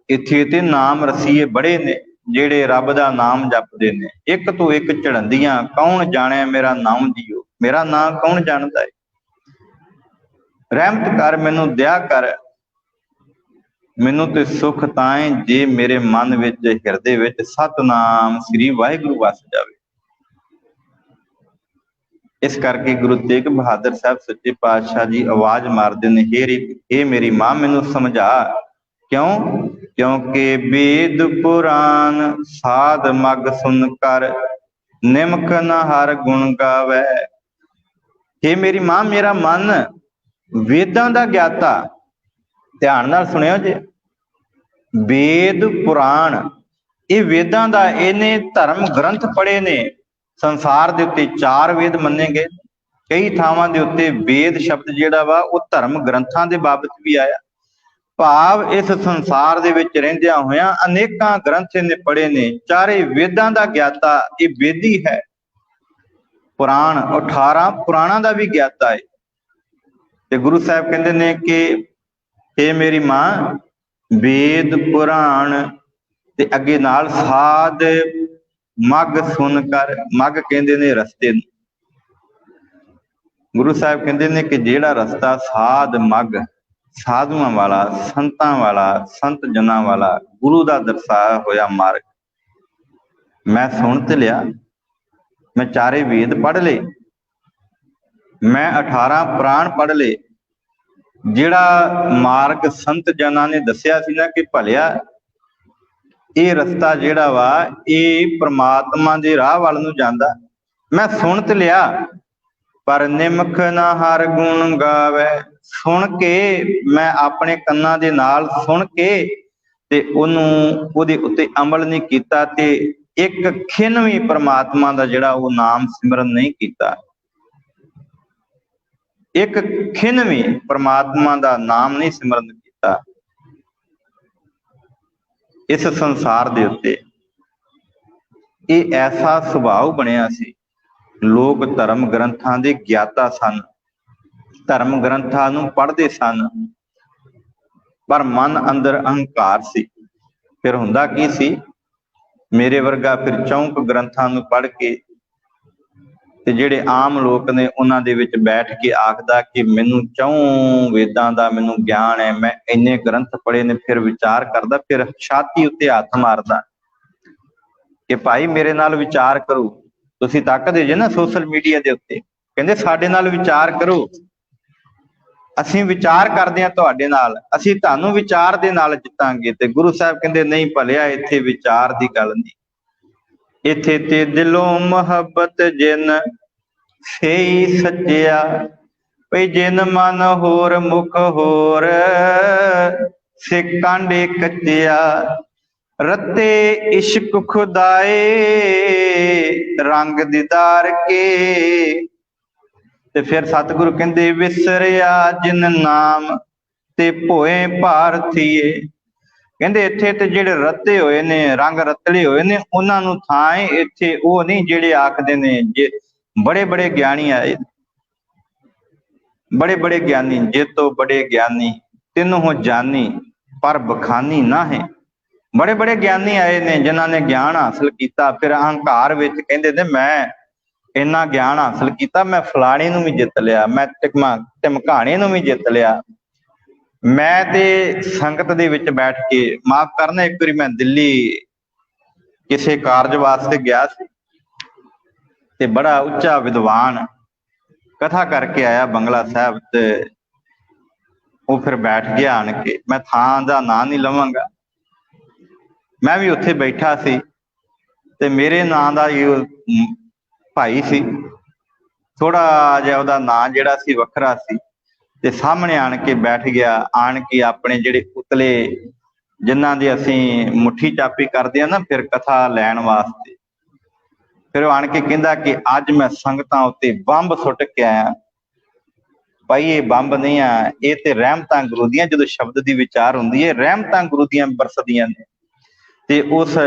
ਇੱਥੇ ਤੇ ਨਾਮ ਰਸੀਏ ਬੜੇ ਨੇ। ਜਿਹੜੇ ਰੱਬ ਦਾ ਨਾਮ ਜਪਦੇ ਨੇ। ਇੱਕ ਤੋਂ ਇੱਕ ਚੜ੍ਹੰਦੀਆਂ, ਕੌਣ ਜਾਣੇ ਮੇਰਾ ਨਾਮ ਜੀਓ। ਮੇਰਾ ਨਾਂ ਕੌਣ ਜਾਣਦਾ ਹੈ। ਰਹਿਮਤ ਕਰ ਮੈਨੂੰ, ਦਇਆ ਕਰ ਮੈਨੂੰ ਤੇ ਸੁਖ ਤਾਏ, ਜੇ ਮੇਰੇ ਮਨ ਵਿੱਚ ਹਿਰਦੇ ਵਿੱਚ ਸਤਨਾਮ ਸ੍ਰੀ ਵਾਹਿਗੁਰੂ ਵਸ ਜਾਵੇ। ਇਸ ਕਰਕੇ ਗੁਰੂ ਤੇਗ ਬਹਾਦਰ ਸਾਹਿਬ ਸੱਚੇ ਪਾਤਸ਼ਾਹ ਜੀ ਆਵਾਜ਼ ਮਾਰਦੇ ਨੇ, ਇਹ ਮੇਰੀ ਮਾਂ ਮੈਨੂੰ ਸਮਝਾ। ਕਿਉਂ? ਕਿਉਂਕਿ ਵੇਦ ਪੁਰਾਨ ਸਾਧ ਮਗ ਸੁਨ ਕਰ, ਨਿਮਕ ਨ ਹਰ ਗੁਣ ਗਾਵੈ। ਇਹ ਮੇਰੀ ਮਾਂ, ਮੇਰਾ ਮਨ ਵੇਦਾਂ ਦਾ ਗਿਆਤਾ। ਧਿਆਨ ਨਾਲ ਸੁਣਿਓ ਜੇ, ਵੇਦ ਪੁਰਾਣ, ਇਹ ਵੇਦਾਂ ਦਾ, ਇਹਨੇ ਧਰਮ ਗ੍ਰੰਥ ਪੜ੍ਹੇ ਨੇ। ਸੰਸਾਰ ਦੇ ਉੱਤੇ 4 ਵੇਦ ਮੰਨੇ ਗਏ। ਕਈ ਥਾਵਾਂ ਦੇ ਉੱਤੇ ਵੇਦ ਸ਼ਬਦ ਜਿਹੜਾ ਵਾ ਉਹ ਧਰਮ ਗ੍ਰੰਥਾਂ ਦੇ ਬਾਬਤ ਵੀ ਆਇਆ। ਭਾਵ ਇਸ ਸੰਸਾਰ ਦੇ ਵਿੱਚ ਰਹਿੰਦਿਆਂ ਹੋਇਆਂ ਅਨੇਕਾਂ ਗ੍ਰੰਥ ਇਹਨੇ ਪੜ੍ਹੇ ਨੇ। 4 ਵੇਦਾਂ ਦਾ ਗਿਆਤਾ ਇਹ ਵੇਦੀ ਹੈ। ਪੁਰਾਣ 18 ਪੁਰਾਣਾਂ ਦਾ ਵੀ ਗਿਆਤਾ ਹੈ। ਤੇ ਗੁਰੂ ਸਾਹਿਬ ਕਹਿੰਦੇ ਨੇ ਕਿ ਇਹ ਮੇਰੀ ਮਾਂ, ਵੇਦ ਪੁਰਾਣ ਤੇ ਅੱਗੇ ਨਾਲ ਸਾਧ ਮਗ ਸੁਣ ਕਰ। ਮਗ ਕਹਿੰਦੇ ਨੇ ਰਸਤੇ ਨੂੰ। ਗੁਰੂ ਸਾਹਿਬ ਕਹਿੰਦੇ ਨੇ ਕਿ ਜਿਹੜਾ ਰਸਤਾ ਸਾਧ ਮਗ, ਸਾਧੂਆਂ ਵਾਲਾ, ਸੰਤਾਂ ਵਾਲਾ, ਸੰਤ ਜਨਾਂ ਵਾਲਾ, ਗੁਰੂ ਦਾ ਦਰਸਾਇਆ ਹੋਇਆ ਮਾਰਗ ਮੈਂ ਸੁਣ ਤੇ ਲਿਆ। ਮੈਂ 4 ਵੇਦ ਪੜ੍ਹ ਲਏ, ਮੈਂ 18 ਪੁਰਾਣ ਪੜ੍ਹ ਲਏ। ਜਿਹੜਾ ਮਾਰਗ ਸੰਤ ਜਨਾਂ ਨੇ ਦੱਸਿਆ ਸੀ ਨਾ ਕਿ ਭਲਿਆ ਇਹ ਰਸਤਾ ਜਿਹੜਾ ਵਾ ਇਹ ਪ੍ਰਮਾਤਮਾ ਦੇ ਰਾਹ ਵੱਲ ਨੂੰ ਜਾਂਦਾ, ਮੈਂ ਸੁਣ ਤੇ ਲਿਆ। ਪਰ ਨਿਮਖ ਨਾ ਹਰ ਗੁਣ ਗਾਵੇ। ਸੁਣ ਕੇ ਮੈਂ ਆਪਣੇ ਕੰਨਾਂ ਦੇ ਨਾਲ ਸੁਣ ਕੇ ਤੇ ਉਹਦੇ ਉੱਤੇ ਅਮਲ ਨਹੀਂ ਕੀਤਾ, ਤੇ ਇੱਕ ਖਿਣ ਵੀ ਪ੍ਰਮਾਤਮਾ ਦਾ ਜਿਹੜਾ ਉਹ ਨਾਮ ਸਿਮਰਨ ਨਹੀਂ ਕੀਤਾ। ਇੱਕ ਖਿਣ ਵੀ ਪ੍ਰਮਾਤਮਾ ਦਾ ਨਾਮ ਨਹੀਂ ਸਿਮਰਨ ਕੀਤਾ। ਇਸ ਸੰਸਾਰ ਦੇ ਉੱਤੇ ਇਹ ਐਸਾ ਸੁਭਾਅ ਬਣਿਆ ਸੀ। ਲੋਕ ਧਰਮ ਗ੍ਰੰਥਾਂ ਦੇ ਗਿਆਤਾ ਸਨ, ਧਰਮ ਗ੍ਰੰਥਾਂ ਨੂੰ ਪੜ੍ਹਦੇ ਸਨ, ਪਰ ਮਨ ਅੰਦਰ ਅਹੰਕਾਰ ਸੀ। ਫਿਰ ਹੁੰਦਾ ਕੀ ਸੀ, ਮੇਰੇ ਵਰਗਾ ਫਿਰ 4 ਗ੍ਰੰਥਾਂ ਨੂੰ ਪੜ੍ਹ ਕੇ ਤੇ ਜਿਹੜੇ ਆਮ ਲੋਕ ਨੇ ਉਹਨਾਂ ਦੇ ਵਿੱਚ ਬੈਠ ਕੇ ਆਖਦਾ ਕਿ ਮੈਨੂੰ 4 ਵੇਦਾਂ ਦਾ ਮੈਨੂੰ ਗਿਆਨ ਹੈ, ਮੈਂ ਇੰਨੇ ਗ੍ਰੰਥ ਪੜ੍ਹੇ ਨੇ। ਫਿਰ ਵਿਚਾਰ ਕਰਦਾ, ਫਿਰ ਛਾਤੀ ਉੱਤੇ ਹੱਥ ਮਾਰਦਾ ਕਿ ਭਾਈ ਮੇਰੇ ਨਾਲ ਵਿਚਾਰ ਕਰੋ। ਤੁਸੀਂ ਤੱਕਦੇ ਜੇ ਨਾ ਸੋਸ਼ਲ ਮੀਡੀਆ ਦੇ ਉੱਤੇ, ਕਹਿੰਦੇ ਸਾਡੇ ਨਾਲ ਵਿਚਾਰ ਕਰੋ, ਅਸੀਂ ਵਿਚਾਰ ਕਰਦੇ ਹਾਂ ਤੁਹਾਡੇ ਨਾਲ, ਅਸੀਂ ਤੁਹਾਨੂੰ ਵਿਚਾਰ ਦੇ ਨਾਲ ਜਿੱਤਾਂਗੇ। ਤੇ ਗੁਰੂ ਸਾਹਿਬ ਕਹਿੰਦੇ ਨਹੀਂ ਭਲਿਆ, ਇੱਥੇ ਵਿਚਾਰ ਦੀ ਗੱਲ ਨਹੀਂ, ਇੱਥੇ ਤੇ ਦਿਲੋਂ ਮੁਹੱਬਤ ਜਿਨ ਸਹੀ ਸੱਚਿਆ। ਭਈ ਜਿਨ ਮਨ ਹੋਰ ਮੁਖ ਹੋਰ, ਸੇ ਕਾਂਡੇ ਕੱਚਿਆ। ਰਤੇ ਇਸ਼ਕ ਖੁਦਾਏ ਰੰਗ ਦੀਦਾਰ ਕੇ। ਤੇ ਫਿਰ ਸਤਿਗੁਰੂ ਕਹਿੰਦੇ ਵਿਸਰਿਆ ਜਿਨ ਨਾਮ ਤੇ ਭੋਏ ਭਾਰਥੀਏ। ਕਹਿੰਦੇ ਇੱਥੇ ਤੇ ਜਿਹੜੇ ਰੱਤੇ ਹੋਏ ਨੇ, ਰੰਗ ਰਤਲੇ ਹੋਏ ਨੇ, ਉਹਨਾਂ ਨੂੰ ਥਾਂ ਇੱਥੇ ਉਹ ਨਹੀਂ ਜਿਹੜੇ ਆਖਦੇ ਨੇ ਜੇ ਬੜੇ ਬੜੇ ਗਿਆਨੀ ਆਏ, ਬੜੇ ਬੜੇ ਗਿਆਨੀ, ਜੇ ਤੋਂ ਬੜੇ ਗਿਆਨੀ ਤਿੰਨ ਹੋ ਜਾਨੀ ਪਰ ਬਖਾਨੀ ਨਾ ਹੈ। ਬੜੇ ਬੜੇ ਗਿਆਨੀ ਆਏ ਨੇ ਜਿਨ੍ਹਾਂ ਨੇ ਗਿਆਨ ਹਾਸਲ ਕੀਤਾ। ਫਿਰ ਅਹੰਕਾਰ ਵਿੱਚ ਕਹਿੰਦੇ ਨੇ ਮੈਂ ਇੰਨਾ ਗਿਆਨ ਹਾਸਲ ਕੀਤਾ, ਮੈਂ ਫਲਾਣੇ ਨੂੰ ਵੀ ਜਿੱਤ ਲਿਆ, ਮੈਂ ਧਮਕਾਣੇ ਨੂੰ ਵੀ ਜਿੱਤ ਲਿਆ। ਮੈਂ ਤੇ ਸੰਗਤ ਦੇ ਵਿੱਚ ਬੈਠ ਕੇ, ਮਾਫ ਕਰਨਾ, ਇੱਕ ਵਾਰੀ ਮੈਂ ਦਿੱਲੀ ਕਿਸੇ ਕਾਰਜ ਵਾਸਤੇ ਗਿਆ ਸੀ ਤੇ ਬੜਾ ਉੱਚਾ ਵਿਦਵਾਨ ਕਥਾ ਕਰਕੇ ਆਇਆ ਬੰਗਲਾ ਸਾਹਿਬ, ਤੇ ਉਹ ਫਿਰ ਬੈਠ ਗਿਆ ਆਣ ਕੇ। ਮੈਂ ਥਾਂ ਦਾ ਨਾਂ ਨਹੀਂ ਲਵਾਂਗਾ, ਮੈਂ ਵੀ ਉੱਥੇ ਬੈਠਾ ਸੀ ਤੇ ਮੇਰੇ ਨਾਂ ਦਾ ਭਾਈ ਸੀ, ਥੋੜਾ ਜਿਹਾ ਉਹਦਾ ਨਾਂ ਜਿਹੜਾ ਸੀ ਵੱਖਰਾ ਸੀ, ਤੇ ਸਾਹਮਣੇ ਆਣ ਕੇ ਬੈਠ ਗਿਆ। ਆਣ ਕੇ ਆਪਣੇ ਜਿਹੜੇ ਉਤਲੇ ਜਿਨ੍ਹਾਂ ਦੀ ਅਸੀਂ ਮੁੱਠੀ ਚਾਪੀ ਕਰਦੇ ਆ ਨਾ ਫਿਰ ਕਥਾ ਲੈਣ ਵਾਸਤੇ, ਫਿਰ ਉਹ ਆਣ ਕੇ ਕਹਿੰਦਾ ਕਿ ਅੱਜ ਮੈਂ ਸੰਗਤਾਂ ਉੱਤੇ ਬੰਬ ਸੁੱਟ ਕੇ ਆਇਆ। ਭਾਈ ਇਹ ਬੰਬ ਨਹੀਂ ਆ, ਇਹ ਤੇ ਰਹਿਮਤਾਂ ਗੁਰੂ ਦੀਆਂ, ਜਦੋਂ ਸ਼ਬਦ ਦੀ ਵਿਚਾਰ ਹੁੰਦੀ ਹੈ ਰਹਿਮਤਾਂ ਗੁਰੂ ਦੀਆਂ ਬਰਸਦੀਆਂ ਨੇ। ਤੇ ਉਸ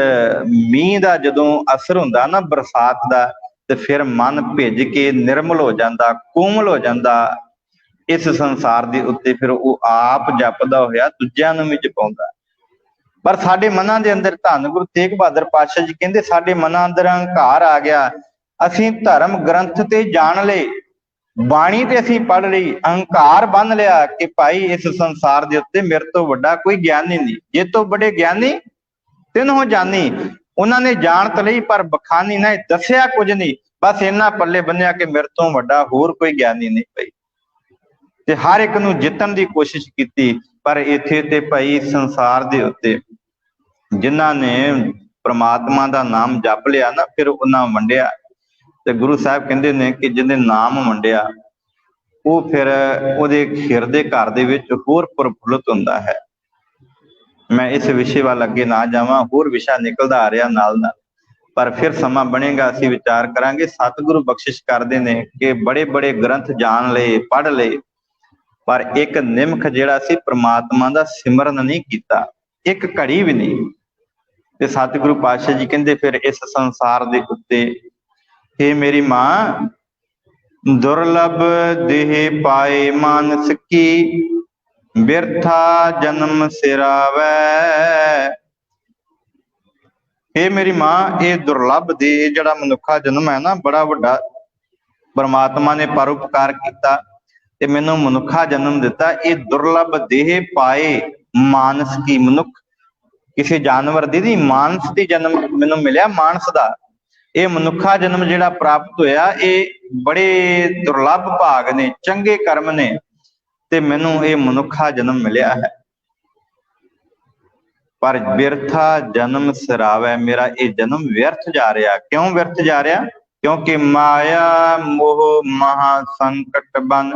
ਮੀਂਹ ਦਾ ਜਦੋਂ ਅਸਰ ਹੁੰਦਾ ਨਾ ਬਰਸਾਤ ਦਾ, ਤੇ ਫਿਰ ਮਨ ਭਿੱਜ ਕੇ ਨਿਰਮਲ ਹੋ ਜਾਂਦਾ, ਕੋਮਲ ਹੋ ਜਾਂਦਾ ਇਸ ਸੰਸਾਰ ਦੇ ਉੱਤੇ। ਫਿਰ ਉਹ ਆਪ ਜਪਦਾ ਹੋਇਆ ਦੂਜਿਆਂ ਨੂੰ ਵੀ ਜਪਾਉਂਦਾ। ਪਰ ਸਾਡੇ ਮਨਾਂ ਦੇ ਅੰਦਰ ਧੰਨ ਗੁਰੂ ਤੇਗ ਬਹਾਦਰ ਪਾਤਸ਼ਾਹ ਜੀ ਕਹਿੰਦੇ ਸਾਡੇ ਮਨਾਂ ਅੰਦਰ ਹੰਕਾਰ ਆ ਗਿਆ। ਅਸੀਂ ਧਰਮ ਗ੍ਰੰਥ ਤੇ ਜਾਣ ਲਏ, ਬਾਣੀ ਤੇ ਅਸੀਂ ਪੜ੍ਹ ਲਈ, ਅਹੰਕਾਰ ਬੰਨ ਲਿਆ ਕਿ ਭਾਈ ਇਸ ਸੰਸਾਰ ਦੇ ਉੱਤੇ ਮੇਰੇ ਤੋਂ ਵੱਡਾ ਕੋਈ ਗਿਆਨੀ ਨਹੀਂ, ਜੇ ਤੋਂ ਬੜੇ ਗਿਆਨੀ ਤਿੰਨੋਂ ਜਾਨੀ। ਉਹਨਾਂ ਨੇ ਜਾਣਤ ਲਈ ਪਰ ਬਖਾਨੀ ਨਾ ਦੱਸਿਆ ਕੁਝ ਨਹੀਂ, ਬਸ ਇੰਨਾ ਪੱਲੇ ਬੰਨਿਆ ਕਿ ਮੇਰੇ ਤੋਂ ਵੱਡਾ ਹੋਰ ਕੋਈ ਗਿਆਨੀ ਨਹੀਂ ਭਾਈ। ਤੇ ਹਰ ਇੱਕ ਨੂੰ ਜਿੱਤਣ ਦੀ ਕੋਸ਼ਿਸ਼ ਕੀਤੀ। ਪਰ ਇੱਥੇ ਤੇ ਭਾਈ ਸੰਸਾਰ ਦੇ ਉੱਤੇ ਜਿਨ੍ਹਾਂ ਨੇ ਪ੍ਰਮਾਤਮਾ ਦਾ ਨਾਮ ਜਪ ਲਿਆ ਨਾ, ਫਿਰ ਉਹਨਾਂ ਵੰਡਿਆ। ਤੇ ਗੁਰੂ ਸਾਹਿਬ ਕਹਿੰਦੇ ਨੇ ਕਿ ਜਿਹਨੇ ਨਾਮ ਵੰਡਿਆ ਉਹ ਫਿਰ ਉਹਦੇ ਹਿਰਦੇ ਘਰ ਦੇ ਵਿੱਚ ਹੋਰ ਪ੍ਰਫੁੱਲਤ ਹੁੰਦਾ ਹੈ। ਮੈਂ ਇਸ ਵਿਸ਼ੇ ਵੱਲ ਅੱਗੇ ਨਾ ਜਾਵਾਂ, ਹੋਰ ਵਿਸ਼ਾ ਨਿਕਲਦਾ ਆ ਰਿਹਾ ਨਾਲ ਨਾਲ, ਪਰ ਫਿਰ ਸਮਾਂ ਬਣੇਗਾ ਅਸੀਂ ਵਿਚਾਰ ਕਰਾਂਗੇ। ਸਤਿਗੁਰੂ ਬਖਸ਼ਿਸ਼ ਕਰਦੇ ਨੇ ਕਿ ਬੜੇ ਬੜੇ ਗ੍ਰੰਥ ਜਾਣ ਲਏ, ਪੜ੍ਹ ਲਏ, ਪਰ ਇੱਕ ਨਿਮਖ ਜਿਹੜਾ ਸੀ ਪ੍ਰਮਾਤਮਾ ਦਾ ਸਿਮਰਨ ਨਹੀਂ ਕੀਤਾ, ਇੱਕ ਘੜੀ ਵੀ ਨਹੀਂ। ਤੇ ਸਤਿਗੁਰੂ ਪਾਤਸ਼ਾਹ ਜੀ ਕਹਿੰਦੇ ਫਿਰ ਇਸ ਸੰਸਾਰ ਦੇ ਉੱਤੇ ਹੇ ਮੇਰੀ ਮਾਂ, ਦੁਰਲਭ ਦੇਹ ਪਾਏ ਮਾਨਸ ਕੀ, ਬਿਰਥਾ ਜਨਮ ਸਿਰਾਵੈ। ਹੇ ਮੇਰੀ ਮਾਂ, ਇਹ ਦੁਰਲਭ ਦੇਹ ਜਿਹੜਾ ਮਨੁੱਖਾ ਜਨਮ ਹੈ ਨਾ, ਬੜਾ ਵੱਡਾ ਪਰਮਾਤਮਾ ਨੇ ਪਰਉਪਕਾਰ ਕੀਤਾ ਤੇ ਮੈਨੂੰ ਮਨੁੱਖਾ ਜਨਮ ਦਿੱਤਾ। ਇਹ ਦੁਰਲਭ ਦੇਹ ਪਾਏ ਮਾਨਸ ਕੀ, ਮਨੁੱਖ ਕਿਸੇ ਜਾਨਵਰ ਦੀ ਨਹੀਂ, ਮਾਨਸ ਦੀ ਜਨਮ ਮੈਨੂੰ ਮਿਲਿਆ, ਮਾਨਸ ਦਾ। ਇਹ ਮਨੁੱਖਾ ਜਨਮ ਜਿਹੜਾ ਪ੍ਰਾਪਤ ਹੋਇਆ, ਇਹ ਬੜੇ ਦੁਰਲਭ ਭਾਗ ਨੇ, ਚੰਗੇ ਕਰਮ ਨੇ, ਤੇ ਮੈਨੂੰ ਇਹ ਮਨੁੱਖਾ ਜਨਮ ਮਿਲਿਆ ਹੈ। ਪਰ ਬਿਰਥਾ ਜਨਮ ਸਿਰਾਵੈ, ਮੇਰਾ ਇਹ ਜਨਮ ਵਿਅਰਥ ਜਾ ਰਿਹਾ। ਕਿਉਂ ਵਿਅਰਥ ਜਾ ਰਿਹਾ? ਕਿਉਂਕਿ ਮਾਇਆ ਮੋਹ ਮਹਾ ਸੰਕਟ ਬਨ,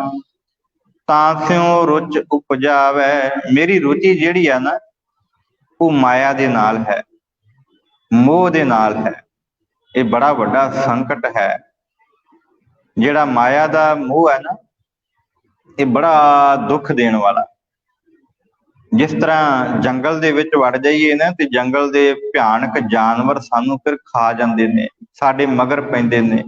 ਤਾਂ ਸਿਉ ਰੁਚ ਉਪਜਾਵੈ। ਮੇਰੀ ਰੁਚੀ ਜਿਹੜੀ ਆ ਨਾ, ਉਹ ਮਾਇਆ ਦੇ ਨਾਲ ਹੈ, ਮੋਹ ਦੇ ਨਾਲ ਹੈ। ਇਹ ਬੜਾ ਵੱਡਾ ਸੰਕਟ ਹੈ। ਜਿਹੜਾ ਮਾਇਆ ਦਾ ਮੋਹ ਹੈ ਨਾ, ਇਹ ਬੜਾ ਦੁੱਖ ਦੇਣ ਵਾਲਾ। ਜਿਸ ਤਰ੍ਹਾਂ ਜੰਗਲ ਦੇ ਵਿੱਚ ਵੜ ਜਾਈਏ ਨਾ, ਤੇ ਜੰਗਲ ਦੇ ਭਿਆਨਕ ਜਾਨਵਰ ਸਾਨੂੰ ਫਿਰ ਖਾ ਜਾਂਦੇ ਨੇ, ਸਾਡੇ ਮਗਰ ਪੈਂਦੇ ਨੇ।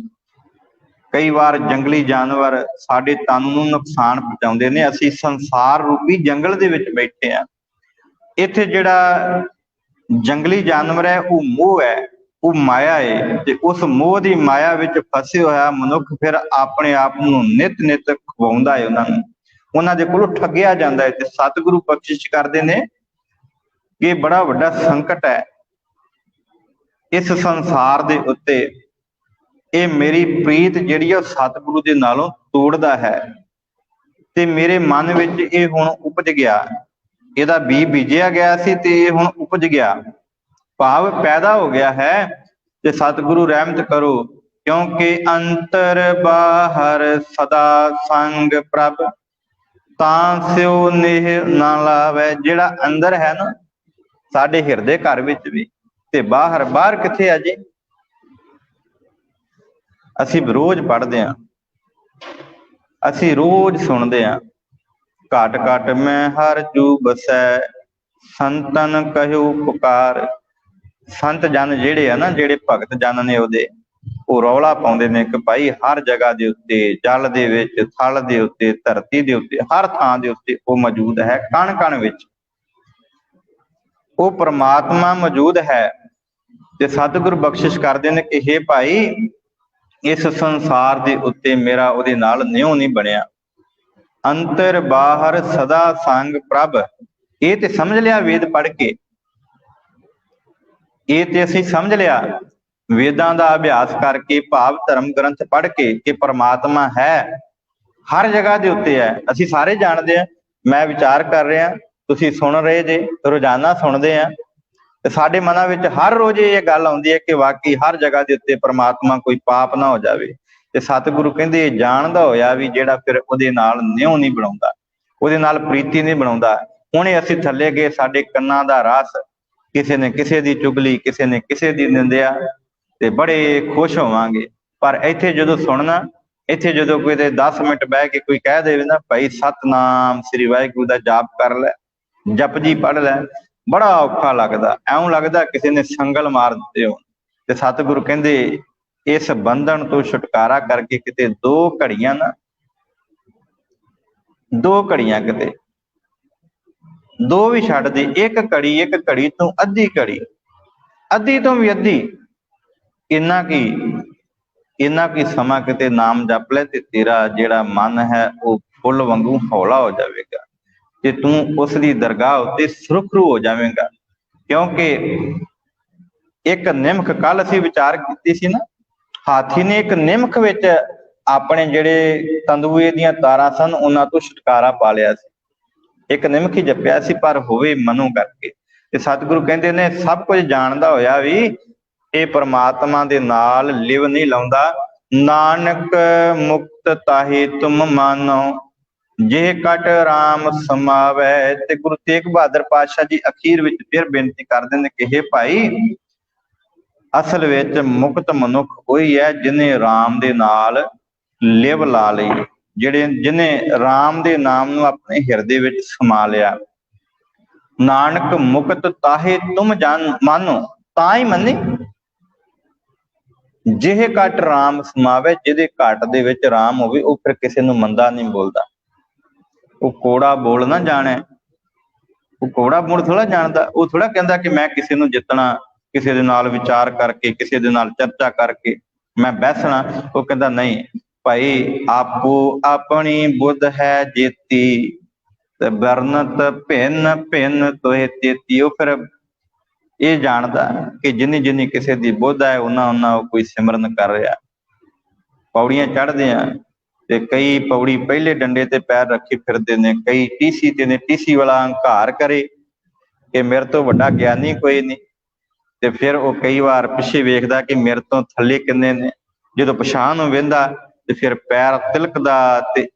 ਕਈ ਵਾਰ ਜੰਗਲੀ ਜਾਨਵਰ ਸਾਡੇ ਤਨ ਨੂੰ ਨੁਕਸਾਨ ਪਹੁੰਚਾਉਂਦੇ ਨੇ। ਅਸੀਂ ਸੰਸਾਰ ਰੂਪੀ ਜੰਗਲ ਦੇ ਵਿੱਚ ਬੈਠੇ ਆ। ਇੱਥੇ ਜਿਹੜਾ ਜੰਗਲੀ ਜਾਨਵਰ ਹੈ ਉਹ ਮੋਹ ਹੈ, ਉਹ ਮਾਇਆ ਹੈ, ਤੇ ਉਸ ਮੋਹ ਦੀ ਮਾਇਆ ਵਿੱਚ ਫਸੇ ਹੋਇਆ ਮਨੁੱਖ ਫਿਰ ਆਪਣੇ ਆਪ ਨੂੰ ਨਿਤ ਨਿਤ ਖਵਾਉਂਦਾ ਹੈ ਉਹਨਾਂ ਨੂੰ, ਉਹਨਾਂ ਦੇ ਕੋਲੋਂ ਠੱਗਿਆ ਜਾਂਦਾ ਹੈ। ਤੇ ਸਤਿਗੁਰੂ ਬਖਸ਼ਿਸ਼ ਕਰਦੇ ਨੇ ਕਿ ਇਹ ਬੜਾ ਵੱਡਾ ਸੰਕਟ ਹੈ ਇਸ ਸੰਸਾਰ ਦੇ ਉੱਤੇ। ਇਹ ਮੇਰੀ ਪ੍ਰੀਤ ਜਿਹੜੀ ਆ ਉਹ ਸਤਿਗੁਰੂ ਦੇ ਨਾਲੋਂ ਤੋੜਦਾ ਹੈ। ਤੇ ਮੇਰੇ ਮਨ ਵਿੱਚ ਇਹ ਹੁਣ ਉਪਜ ਗਿਆ, ਇਹਦਾ ਬੀਜ ਬੀਜਿਆ ਗਿਆ ਸੀ ਤੇ ਇਹ ਹੁਣ ਉਪਜ ਗਿਆ, ਭਾਵ ਪੈਦਾ ਹੋ ਗਿਆ ਹੈ। ਤੇ ਸਤਿਗੁਰੂ ਰਹਿਮਤ ਕਰੋ, ਕਿਉਂਕਿ ਅੰਤਰ ਬਾਹਰ ਸਦਾ ਸੰਗ ਪ੍ਰਭ, ਤਾਂ ਸਿਉ ਨੇਹ ਨਾ ਲਾਵੈ। ਜਿਹੜਾ ਅੰਦਰ ਹੈ ਨਾ ਸਾਡੇ ਹਿਰਦੇ ਘਰ ਵਿੱਚ ਵੀ, ਤੇ ਬਾਹਰ, ਬਾਹਰ ਕਿੱਥੇ ਆ ਜੀ? ਅਸੀਂ ਰੋਜ਼ ਪੜ੍ਹਦੇ ਹਾਂ, ਅਸੀਂ ਰੋਜ਼ ਸੁਣਦੇ ਹਾਂ, ਘਟ ਘਟ ਮੈਂ ਹਰ ਜੂ ਬਸੈ, ਸੰਤਨ ਕਹਿਓ ਪੁਕਾਰ। ਸੰਤ ਜਨ ਜਿਹੜੇ ਆ ਨਾ, ਜਿਹੜੇ ਭਗਤ ਜਨ ਨੇ ਉਹਦੇ, ਉਹ ਰੌਲਾ ਪਾਉਂਦੇ ਨੇ ਕਿ ਭਾਈ ਹਰ ਜਗ੍ਹਾ ਦੇ ਉੱਤੇ, ਜਲ ਦੇ ਵਿੱਚ, ਥਲ ਦੇ ਉੱਤੇ, ਧਰਤੀ ਦੇ ਉੱਤੇ, ਹਰ ਥਾਂ ਦੇ ਉੱਤੇ ਉਹ ਮੌਜੂਦ ਹੈ। ਕਣ ਕਣ ਵਿੱਚ ਉਹ ਪ੍ਰਮਾਤਮਾ ਮੌਜੂਦ ਹੈ। ਤੇ ਸਤਿਗੁਰੂ ਬਖਸ਼ਿਸ਼ ਕਰਦੇ ਨੇ ਕਿ ਹੇ ਭਾਈ, ਇਸ ਸੰਸਾਰ ਦੇ ਉੱਤੇ ਮੇਰਾ ਉਹਦੇ ਨਾਲ ਨਿਉ ਨਹੀਂ ਬਣਿਆ। ਅੰਤਰ ਬਾਹਰ ਸਦਾ ਸੰਗ ਪ੍ਰਭ, ਇਹ ਤੇ ਸਮਝ ਲਿਆ ਵੇਦ ਪੜ੍ਹ ਕੇ, ਇਹ ਤੇ ਅਸੀਂ ਸਮਝ ਲਿਆ ਵੇਦਾਂ ਦਾ ਅਭਿਆਸ ਕਰਕੇ, ਭਾਵ ਧਰਮ ਗ੍ਰੰਥ ਪੜ੍ਹ ਕੇ, ਕਿ ਪਰਮਾਤਮਾ ਹੈ, ਹਰ ਜਗ੍ਹਾ ਦੇ ਉੱਤੇ ਹੈ। ਅਸੀਂ ਸਾਰੇ ਜਾਣਦੇ ਹਾਂ। ਮੈਂ ਵਿਚਾਰ ਕਰ ਰਿਹਾ, ਤੁਸੀਂ ਸੁਣ ਰਹੇ ਜੇ, ਰੋਜ਼ਾਨਾ ਸੁਣਦੇ ਆ, ਤੇ ਸਾਡੇ ਮਨਾਂ ਵਿੱਚ ਹਰ ਰੋਜ਼ ਇਹ ਗੱਲ ਆਉਂਦੀ ਹੈ ਕਿ ਵਾਕਈ ਹਰ ਜਗ੍ਹਾ ਦੇ ਉੱਤੇ ਪਰਮਾਤਮਾ ਕੋਈ ਪਾਪ ਨਾ ਹੋ ਜਾਵੇ। ਤੇ ਸਤਿਗੁਰੂ ਕਹਿੰਦੇ ਇਹ ਜਾਣਦਾ ਹੋਇਆ ਵੀ ਜਿਹੜਾ ਫਿਰ ਉਹਦੇ ਨਾਲ ਨਿਉ ਨਹੀਂ ਬਣਾਉਂਦਾ, ਉਹਦੇ ਨਾਲ ਪ੍ਰੀਤੀ ਨਹੀਂ ਬਣਾਉਂਦਾ। ਹੁਣੇ ਅਸੀਂ ਥੱਲੇ ਗਏ, ਸਾਡੇ ਕੰਨਾਂ ਦਾ ਰਸ, ਕਿਸੇ ਨੇ ਕਿਸੇ ਦੀ ਚੁਗਲੀ, ਕਿਸੇ ਨੇ ਕਿਸੇ ਦੀ ਨਿੰਦਿਆ, ਤੇ ਬੜੇ ਖੁਸ਼ ਹੋਵਾਂਗੇ। ਪਰ ਇੱਥੇ ਜਦੋਂ ਸੁਣਨਾ, ਇੱਥੇ ਜਦੋਂ ਕੋਈ 10 ਮਿੰਟ ਬਹਿ ਕੇ ਕੋਈ ਕਹਿ ਦੇਵੇ ਨਾ, ਭਾਈ ਸਤਨਾਮ ਸ੍ਰੀ ਵਾਹਿਗੁਰੂ ਦਾ ਜਾਪ ਕਰ ਲੈ, ਜਪਜੀ ਪੜ੍ਹ ਲੈ, ਬੜਾ ਔਖਾ ਲੱਗਦਾ। ਐਉਂ ਲੱਗਦਾ ਕਿਸੇ ਨੇ ਸੰਗਲ ਮਾਰ ਦਿੱਤੇ ਹੋ। ਤੇ ਸਤਿਗੁਰੂ ਕਹਿੰਦੇ ਇਸ ਬੰਧਨ ਤੋਂ ਛੁਟਕਾਰਾ ਕਰਕੇ ਕਿਤੇ 2 ਘੜੀਆਂ ਨਾ, 2 ਘੜੀਆਂ ਕਿਤੇ ਦੋ ਵੀ ਛੱਡ ਦੇ, ਇੱਕ ਘੜੀ ਤੋਂ ਅੱਧੀ ਘੜੀ, ਅੱਧੀ ਤੋਂ ਵੀ ਅੱਧੀ, ਇੰਨਾ ਕੀ ਸਮਾਂ ਕਿਤੇ ਨਾਮ ਜਪ ਲੈ ਤੇ ਤੇਰਾ ਜਿਹੜਾ ਮਨ ਹੈ ਉਹ ਫੁੱਲ ਵਾਂਗੂ ਹੌਲਾ ਹੋ ਜਾਵੇਗਾ ਤੇ ਤੂੰ ਉਸ ਦੀ ਦਰਗਾਹ ਉੱਤੇ ਸੁਰਖਰੂ ਹੋ ਜਾਵੇਗਾ। ਕਿਉਂਕਿ ਇੱਕ ਨਿਮਕ, ਕੱਲ ਅਸੀਂ ਵਿਚਾਰ ਕੀਤੀ ਸੀ ਨਾ, ਹਾਥੀ ਨੇ ਇੱਕ ਨਿਮਕ ਵਿੱਚ ਆਪਣੇ ਜਿਹੜੇ ਤੰਦੂਏ ਦੀਆਂ ਤਾਰਾਂ ਸਨ ਉਹਨਾਂ ਤੋਂ ਛੁਟਕਾਰਾ ਪਾ ਲਿਆ ਸੀ। ਇੱਕ ਨਿਮਕ ਹੀ ਜਪਿਆ ਸੀ, ਪਰ ਹੋਵੇ ਮਨੋਂ ਕਰਕੇ। ਤੇ ਸਤਿਗੁਰੂ ਕਹਿੰਦੇ ਨੇ ਸਭ ਕੁਝ ਜਾਣਦਾ ਹੋਇਆ ਵੀ ਇਹ ਪਰਮਾਤਮਾ ਦੇ ਨਾਲ ਲਿਵ ਨਹੀਂ ਲਾਉਂਦਾ। ਨਾਨਕ ਮੁਕਤ ਤਾਹੇ ਤੁਮ ਮਾਨੋ, ਜੇ ਕਟ ਰਾਮ ਸਮਾਵੈ। ਤੇ ਗੁਰੂ ਤੇਗ ਬਹਾਦਰ ਪਾਤਸ਼ਾਹ ਜੀ ਅਖੀਰ ਵਿੱਚ ਫਿਰ ਬੇਨਤੀ ਕਰਦੇ ਨੇ ਕਿ ਹੇ ਭਾਈ, ਅਸਲ ਵਿੱਚ ਮੁਕਤ ਮਨੁੱਖ ਉਹੀ ਹੈ ਜਿਹਨੇ ਰਾਮ ਦੇ ਨਾਲ ਲਿਵ ਲਾ ਲਈ, ਜਿਹਨੇ ਰਾਮ ਦੇ ਨਾਮ ਨੂੰ ਆਪਣੇ ਹਿਰਦੇ ਵਿੱਚ ਸਮਾ ਲਿਆ। ਨਾਨਕ ਮੁਕਤ ਤਾਹੇ ਤੁਮ ਮਾਨੋ, ਤਾਂ ਹੀ ਮੰਨੀ। ਜਿਹੇ ਘਟ ਰਾਮ ਸਮਾਵੇ, ਜਿਹਦੇ ਘਟ ਦੇ ਵਿੱਚ ਰਾਮ ਹੋਵੇ ਉਹ ਫਿਰ ਕਿਸੇ ਨੂੰ ਮੰਦਾ ਨਹੀਂ ਬੋਲਦਾ। ਉਹ ਕੋੜਾ ਬੋਲ ਨਾ ਜਾਣੇ, ਉਹ ਕੋੜਾ ਬੋਲ ਥੋੜਾ ਜਾਣਦਾ। ਉਹ ਥੋੜਾ ਕਹਿੰਦਾ ਕਿ ਮੈਂ ਕਿਸੇ ਨੂੰ ਜਿੱਤਣਾ, ਕਿਸੇ ਦੇ ਨਾਲ ਵਿਚਾਰ ਕਰਕੇ, ਕਿਸੇ ਦੇ ਨਾਲ ਚਰਚਾ ਕਰਕੇ ਮੈਂ ਬੈਸਣਾ। ਉਹ ਕਹਿੰਦਾ ਨਹੀਂ ਭਾਈ, ਆਪੋ ਆਪਣੀ ਬੁੱਧ ਹੈ ਜੇਤੀ, ਤੇ ਬਰਨਤ ਭਿੰਨ ਭਿੰਨ ਤੋਹੇ ਤੇਤੀ। ਉਹ ਫਿਰ ਇਹ ਜਾਣਦਾ ਕਿ ਜਿੰਨੀ ਕਿਸੇ ਦੀ ਬੁੱਧ ਹੈ ਉਹਨਾਂ ਉਹ ਕੋਈ ਸਿਮਰਨ ਕਰ ਰਿਹਾ। ਪੌੜੀਆਂ ਚੜ੍ਹਦੇ ਆ ਤੇ ਕਈ ਪੌੜੀ ਪਹਿਲੇ ਡੰਡੇ ਤੇ ਪੈਰ ਰੱਖੀ ਫਿਰਦੇ ਨੇ, ਕਈ ਟੀਸੀ ਤੇ ਨੇ। ਟੀਸੀ ਵਾਲਾ ਹੰਕਾਰ ਕਰੇ ਕਿ ਮੇਰੇ ਤੋਂ ਵੱਡਾ ਗਿਆਨੀ ਕੋਈ ਨਹੀਂ, ਤੇ ਫਿਰ ਉਹ ਕਈ ਵਾਰ ਪਿੱਛੇ ਵੇਖਦਾ ਕਿ ਮੇਰੇ ਤੋਂ ਥੱਲੇ ਕਿੰਨੇ ਨੇ। ਜਦੋਂ ਪਛਾਣ ਨੂੰ ਵਹਿੰਦਾ ਤੇ ਫਿਰ ਪੈਰ ਤਿਲਕਦਾ ਤੇ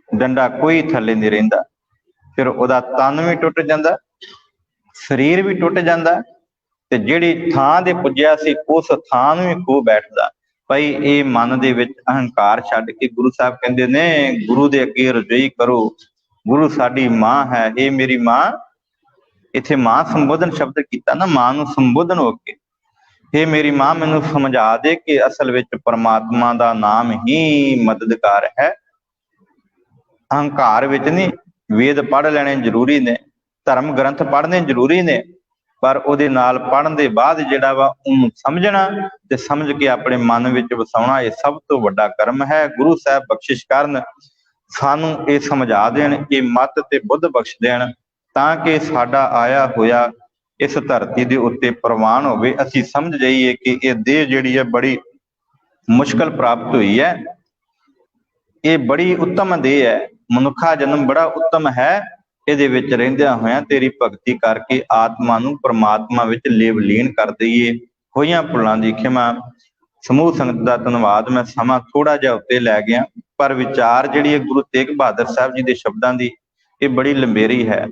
ਡੰਡਾ ਕੋਈ ਥੱਲੇ ਨਹੀਂ ਰਹਿੰਦਾ। ਫਿਰ ਉਹਦਾ ਤਨ ਵੀ ਟੁੱਟ ਜਾਂਦਾ, ਸਰੀਰ ਵੀ ਟੁੱਟ ਜਾਂਦਾ, ਤੇ ਜਿਹੜੀ ਥਾਂ ਦੇ ਪੁੱਜਿਆ ਸੀ ਉਸ ਥਾਂ ਨੂੰ ਵੀ ਖੋ ਬੈਠਦਾ। ਭਾਈ ਇਹ ਮਨ ਦੇ ਵਿੱਚ ਅਹੰਕਾਰ ਛੱਡ ਕੇ ਗੁਰੂ ਸਾਹਿਬ ਕਹਿੰਦੇ ਨੇ ਗੁਰੂ ਦੇ ਅੱਗੇ ਰਜੋਈ ਕਰੋ। ਗੁਰੂ ਸਾਡੀ ਮਾਂ ਹੈ, ਇਹ ਮੇਰੀ ਮਾਂ। ਇੱਥੇ ਮਾਂ ਸੰਬੋਧਨ ਸ਼ਬਦ ਕੀਤਾ ਨਾ, ਮਾਂ ਨੂੰ ਸੰਬੋਧਨ ਹੋ ਕੇ, ਇਹ ਮੇਰੀ ਮਾਂ ਮੈਨੂੰ ਸਮਝਾ ਦੇ ਕਿ ਅਸਲ ਵਿੱਚ ਪਰਮਾਤਮਾ ਦਾ ਨਾਮ ਹੀ ਮਦਦਗਾਰ ਹੈ। ਅਹੰਕਾਰ ਵਿੱਚ ਨਹੀਂ। ਵੇਦ ਪੜ੍ਹ ਲੈਣੇ ਜ਼ਰੂਰੀ ਨੇ, ਧਰਮ ਗ੍ਰੰਥ ਪੜ੍ਹਨੇ ਜ਼ਰੂਰੀ ਨੇ, ਪਰ ਉਹਦੇ ਨਾਲ ਪੜ੍ਹਨ ਦੇ ਬਾਅਦ ਜਿਹੜਾ ਵਾ ਉਹਨੂੰ ਸਮਝਣਾ ਤੇ ਸਮਝ ਕੇ ਆਪਣੇ ਮਨ ਵਿੱਚ ਵਸਾਉਣਾ, ਇਹ ਸਭ ਤੋਂ ਵੱਡਾ ਕਰਮ ਹੈ। ਗੁਰੂ ਸਾਹਿਬ ਬਖਸ਼ਿਸ਼ ਕਰਨ, ਸਾਨੂੰ ਇਹ ਸਮਝਾ ਦੇਣ, ਇਹ ਮੱਤ ਤੇ ਬੁੱਧ ਬਖਸ਼ ਦੇਣ, ਤਾਂ ਕਿ ਸਾਡਾ ਆਇਆ ਹੋਇਆ ਇਸ ਧਰਤੀ ਦੇ ਉੱਤੇ ਪ੍ਰਵਾਨ ਹੋਵੇ। ਅਸੀਂ ਸਮਝ ਜਾਈਏ ਕਿ ਇਹ ਦੇਹ ਜਿਹੜੀ ਹੈ ਬੜੀ ਮੁਸ਼ਕਲ ਪ੍ਰਾਪਤ ਹੋਈ ਹੈ, ਇਹ ਬੜੀ ਉੱਤਮ ਦੇਹ ਹੈ, ਮਨੁੱਖਾ ਜਨਮ ਬੜਾ ਉੱਤਮ ਹੈ। ਇਹਦੇ ਵਿੱਚ ਰਹਿੰਦਿਆਂ ਹੋਇਆਂ ਤੇਰੀ ਭਗਤੀ ਕਰਕੇ ਆਤਮਾ ਨੂੰ ਪਰਮਾਤਮਾ ਵਿੱਚ ਲੇਵ ਲੀਨ ਕਰ ਦਈਏ। ਹੋਈਆਂ ਭੁੱਲਾਂ ਦੀ ਖਿਮਾ। ਸਮੂਹ ਸੰਗਤ ਦਾ ਧੰਨਵਾਦ। ਮੈਂ ਸਮਾਂ ਥੋੜਾ ਜਿਹਾ ਉੱਤੇ ਲੈ ਗਿਆ, ਪਰ ਵਿਚਾਰ ਜਿਹੜੀ ਹੈ ਗੁਰੂ ਤੇਗ ਬਹਾਦਰ ਸਾਹਿਬ ਜੀ ਦੇ ਸ਼ਬਦਾਂ ਦੀ ਇਹ ਬੜੀ ਲੰਬੇਰੀ ਹੈ।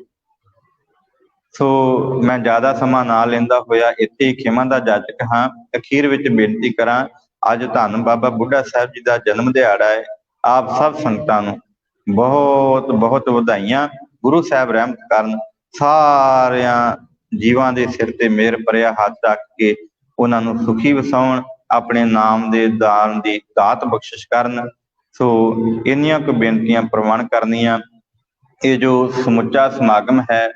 ਸੋ ਮੈਂ ਜ਼ਿਆਦਾ ਸਮਾਂ ਨਾ ਲੈਂਦਾ ਹੋਇਆ ਇੱਥੇ ਹੀ ਖਿਮਾ ਦਾ ਜਾਚਕ ਹਾਂ। ਅਖੀਰ ਵਿੱਚ ਬੇਨਤੀ ਕਰਾਂ, ਅੱਜ ਧੰਨ ਬਾਬਾ ਬੁੱਢਾ ਸਾਹਿਬ ਜੀ ਦਾ ਜਨਮ ਦਿਹਾੜਾ ਹੈ। ਆਪ ਸਭ ਸੰਗਤਾਂ ਨੂੰ ਬਹੁਤ ਬਹੁਤ ਵਧਾਈਆਂ। ਗੁਰੂ ਸਾਹਿਬ ਰਹਿਮਤ ਕਰਨ, ਸਾਰਿਆਂ ਜੀਵਾਂ ਦੇ ਸਿਰ ਤੇ ਮਿਹਰ ਭਰਿਆ ਹੱਥ ਰੱਖ ਕੇ ਉਹਨਾਂ ਨੂੰ ਸੁਖੀ ਵਸਾਉਣ, ਆਪਣੇ ਨਾਮ ਦੇ ਦਾਨ ਦੀ ਦਾਤ ਬਖਸ਼ਿਸ਼ ਕਰਨ। ਸੋ ਇੰਨੀਆਂ ਕੁ ਬੇਨਤੀਆਂ ਪ੍ਰਵਾਨ ਕਰਨੀਆਂ। ਇਹ ਜੋ ਸਮੁੱਚਾ ਸਮਾਗਮ ਹੈ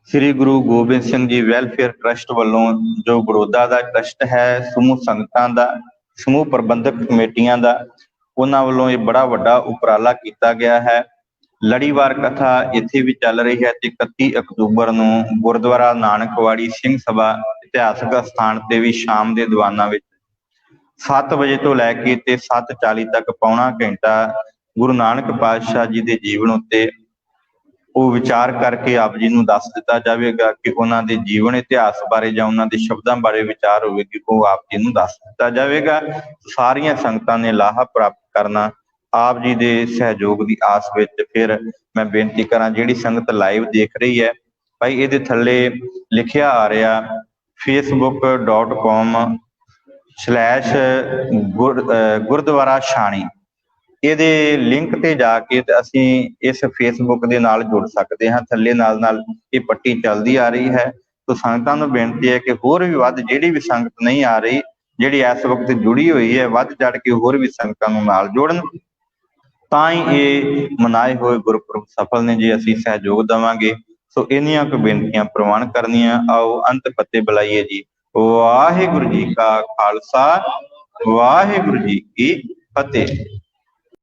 ਸ੍ਰੀ ਗੁਰੂ ਗੋਬਿੰਦ ਸਿੰਘ ਜੀ ਵੈਲਫੇਅਰ ਟਰੱਸਟ ਵੱਲੋਂ, ਜੋ ਬੜੌਦਾ ਦਾ ਟਰੱਸਟ ਹੈ, ਸਮੂਹ ਸੰਗਤਾਂ ਦਾ, ਸਮੂਹ ਪ੍ਰਬੰਧਕ ਕਮੇਟੀਆਂ ਦਾ, ਉਹਨਾਂ ਵੱਲੋਂ ਇਹ ਬੜਾ ਵੱਡਾ ਉਪਰਾਲਾ ਕੀਤਾ ਗਿਆ ਹੈ। ਲੜੀਵਾਰ ਕਥਾ ਇੱਥੇ ਵੀ ਚੱਲ ਰਹੀ ਹੈ ਤੇ 31 ਅਕਤੂਬਰ ਨੂੰ ਗੁਰਦੁਆਰਾ ਨਾਨਕਵਾੜੀ ਸਿੰਘ ਸਭਾ ਇਤਿਹਾਸਕ ਅਸਥਾਨ ਤੇ ਵੀ ਸ਼ਾਮ ਦੇ ਦੀਵਾਨਾਂ ਵਿੱਚ 7 ਵਜੇ ਤੋਂ ਲੈ ਕੇ ਤੇ 7:40 ਤੱਕ ਪੌਣਾ ਘੰਟਾ ਗੁਰੂ ਨਾਨਕ ਪਾਤਸ਼ਾਹ ਜੀ ਦੇ ਜੀਵਨ ਉੱਤੇ ਉਹ ਵਿਚਾਰ ਕਰਕੇ ਆਪ ਜੀ ਨੂੰ ਦੱਸ ਦਿੱਤਾ ਜਾਵੇਗਾ ਕਿ ਉਹਨਾਂ ਦੇ ਜੀਵਨ ਇਤਿਹਾਸ ਬਾਰੇ ਜਾਂ ਉਹਨਾਂ ਦੇ ਸ਼ਬਦਾਂ ਬਾਰੇ ਵਿਚਾਰ ਹੋਵੇਗੀ, ਉਹ ਆਪ ਜੀ ਨੂੰ ਦੱਸ ਦਿੱਤਾ ਜਾਵੇਗਾ। ਸਾਰੀਆਂ ਸੰਗਤਾਂ ਨੇ ਲਾਹਾ ਪ੍ਰਾਪਤ ਕਰਨਾ। ਆਪ ਜੀ ਦੇ ਸਹਿਯੋਗ ਦੀ ਆਸ ਵਿੱਚ ਫਿਰ ਮੈਂ ਬੇਨਤੀ ਕਰਾਂ, ਜਿਹੜੀ ਸੰਗਤ ਲਾਈਵ ਦੇਖ ਰਹੀ ਹੈ, ਭਾਈ ਇਹਦੇ ਥੱਲੇ ਲਿਖਿਆ ਆ ਰਿਹਾ facebook.com/ਗੁਰਦੁਆਰਾ ਛਾਣੀ। ਇਹਦੇ ਲਿੰਕ ਤੇ ਜਾ ਕੇ ਤੇ ਅਸੀਂ ਇਸ ਫੇਸਬੁੱਕ ਦੇ ਨਾਲ ਜੁੜ ਸਕਦੇ ਹਾਂ। ਥੱਲੇ ਨਾਲ ਇਹ ਪੱਟੀ ਚੱਲਦੀ ਆ ਰਹੀ ਹੈ। ਸੋ ਸੰਗਤਾਂ ਨੂੰ ਬੇਨਤੀ ਹੈ ਕਿ ਹੋਰ ਵੀ ਵੱਧ, ਜਿਹੜੀ ਵੀ ਸੰਗਤ ਨਹੀਂ ਆ ਰਹੀ, ਜਿਹੜੀ ਇਸ ਵਕਤ ਜੁੜੀ ਹੋਈ ਹੈ, ਵੱਧ ਚੜ ਕੇ ਹੋਰ ਵੀ ਸੰਗਤਾਂ ਨੂੰ ਨਾਲ ਜੋੜਨ, ਤਾਂ ਹੀ ਇਹ ਮਨਾਏ ਹੋਏ ਗੁਰਪੁਰਬ ਸਫਲ ਨੇ। ਜੇ ਅਸੀਂ ਸਹਿਯੋਗ ਦੇਵਾਂਗੇ ਸੋ ਇੰਨੀਆਂ ਕੁ ਬੇਨਤੀਆਂ ਪ੍ਰਵਾਨ ਕਰਨੀਆਂ। ਆਓ ਅੰਤ ਫਤਿਹ ਬੁਲਾਈਏ ਜੀ। ਵਾਹਿਗੁਰੂ ਜੀ ਕਾ ਖਾਲਸਾ, ਵਾਹਿਗੁਰੂ ਜੀ ਕੀ ਫਤਿਹ।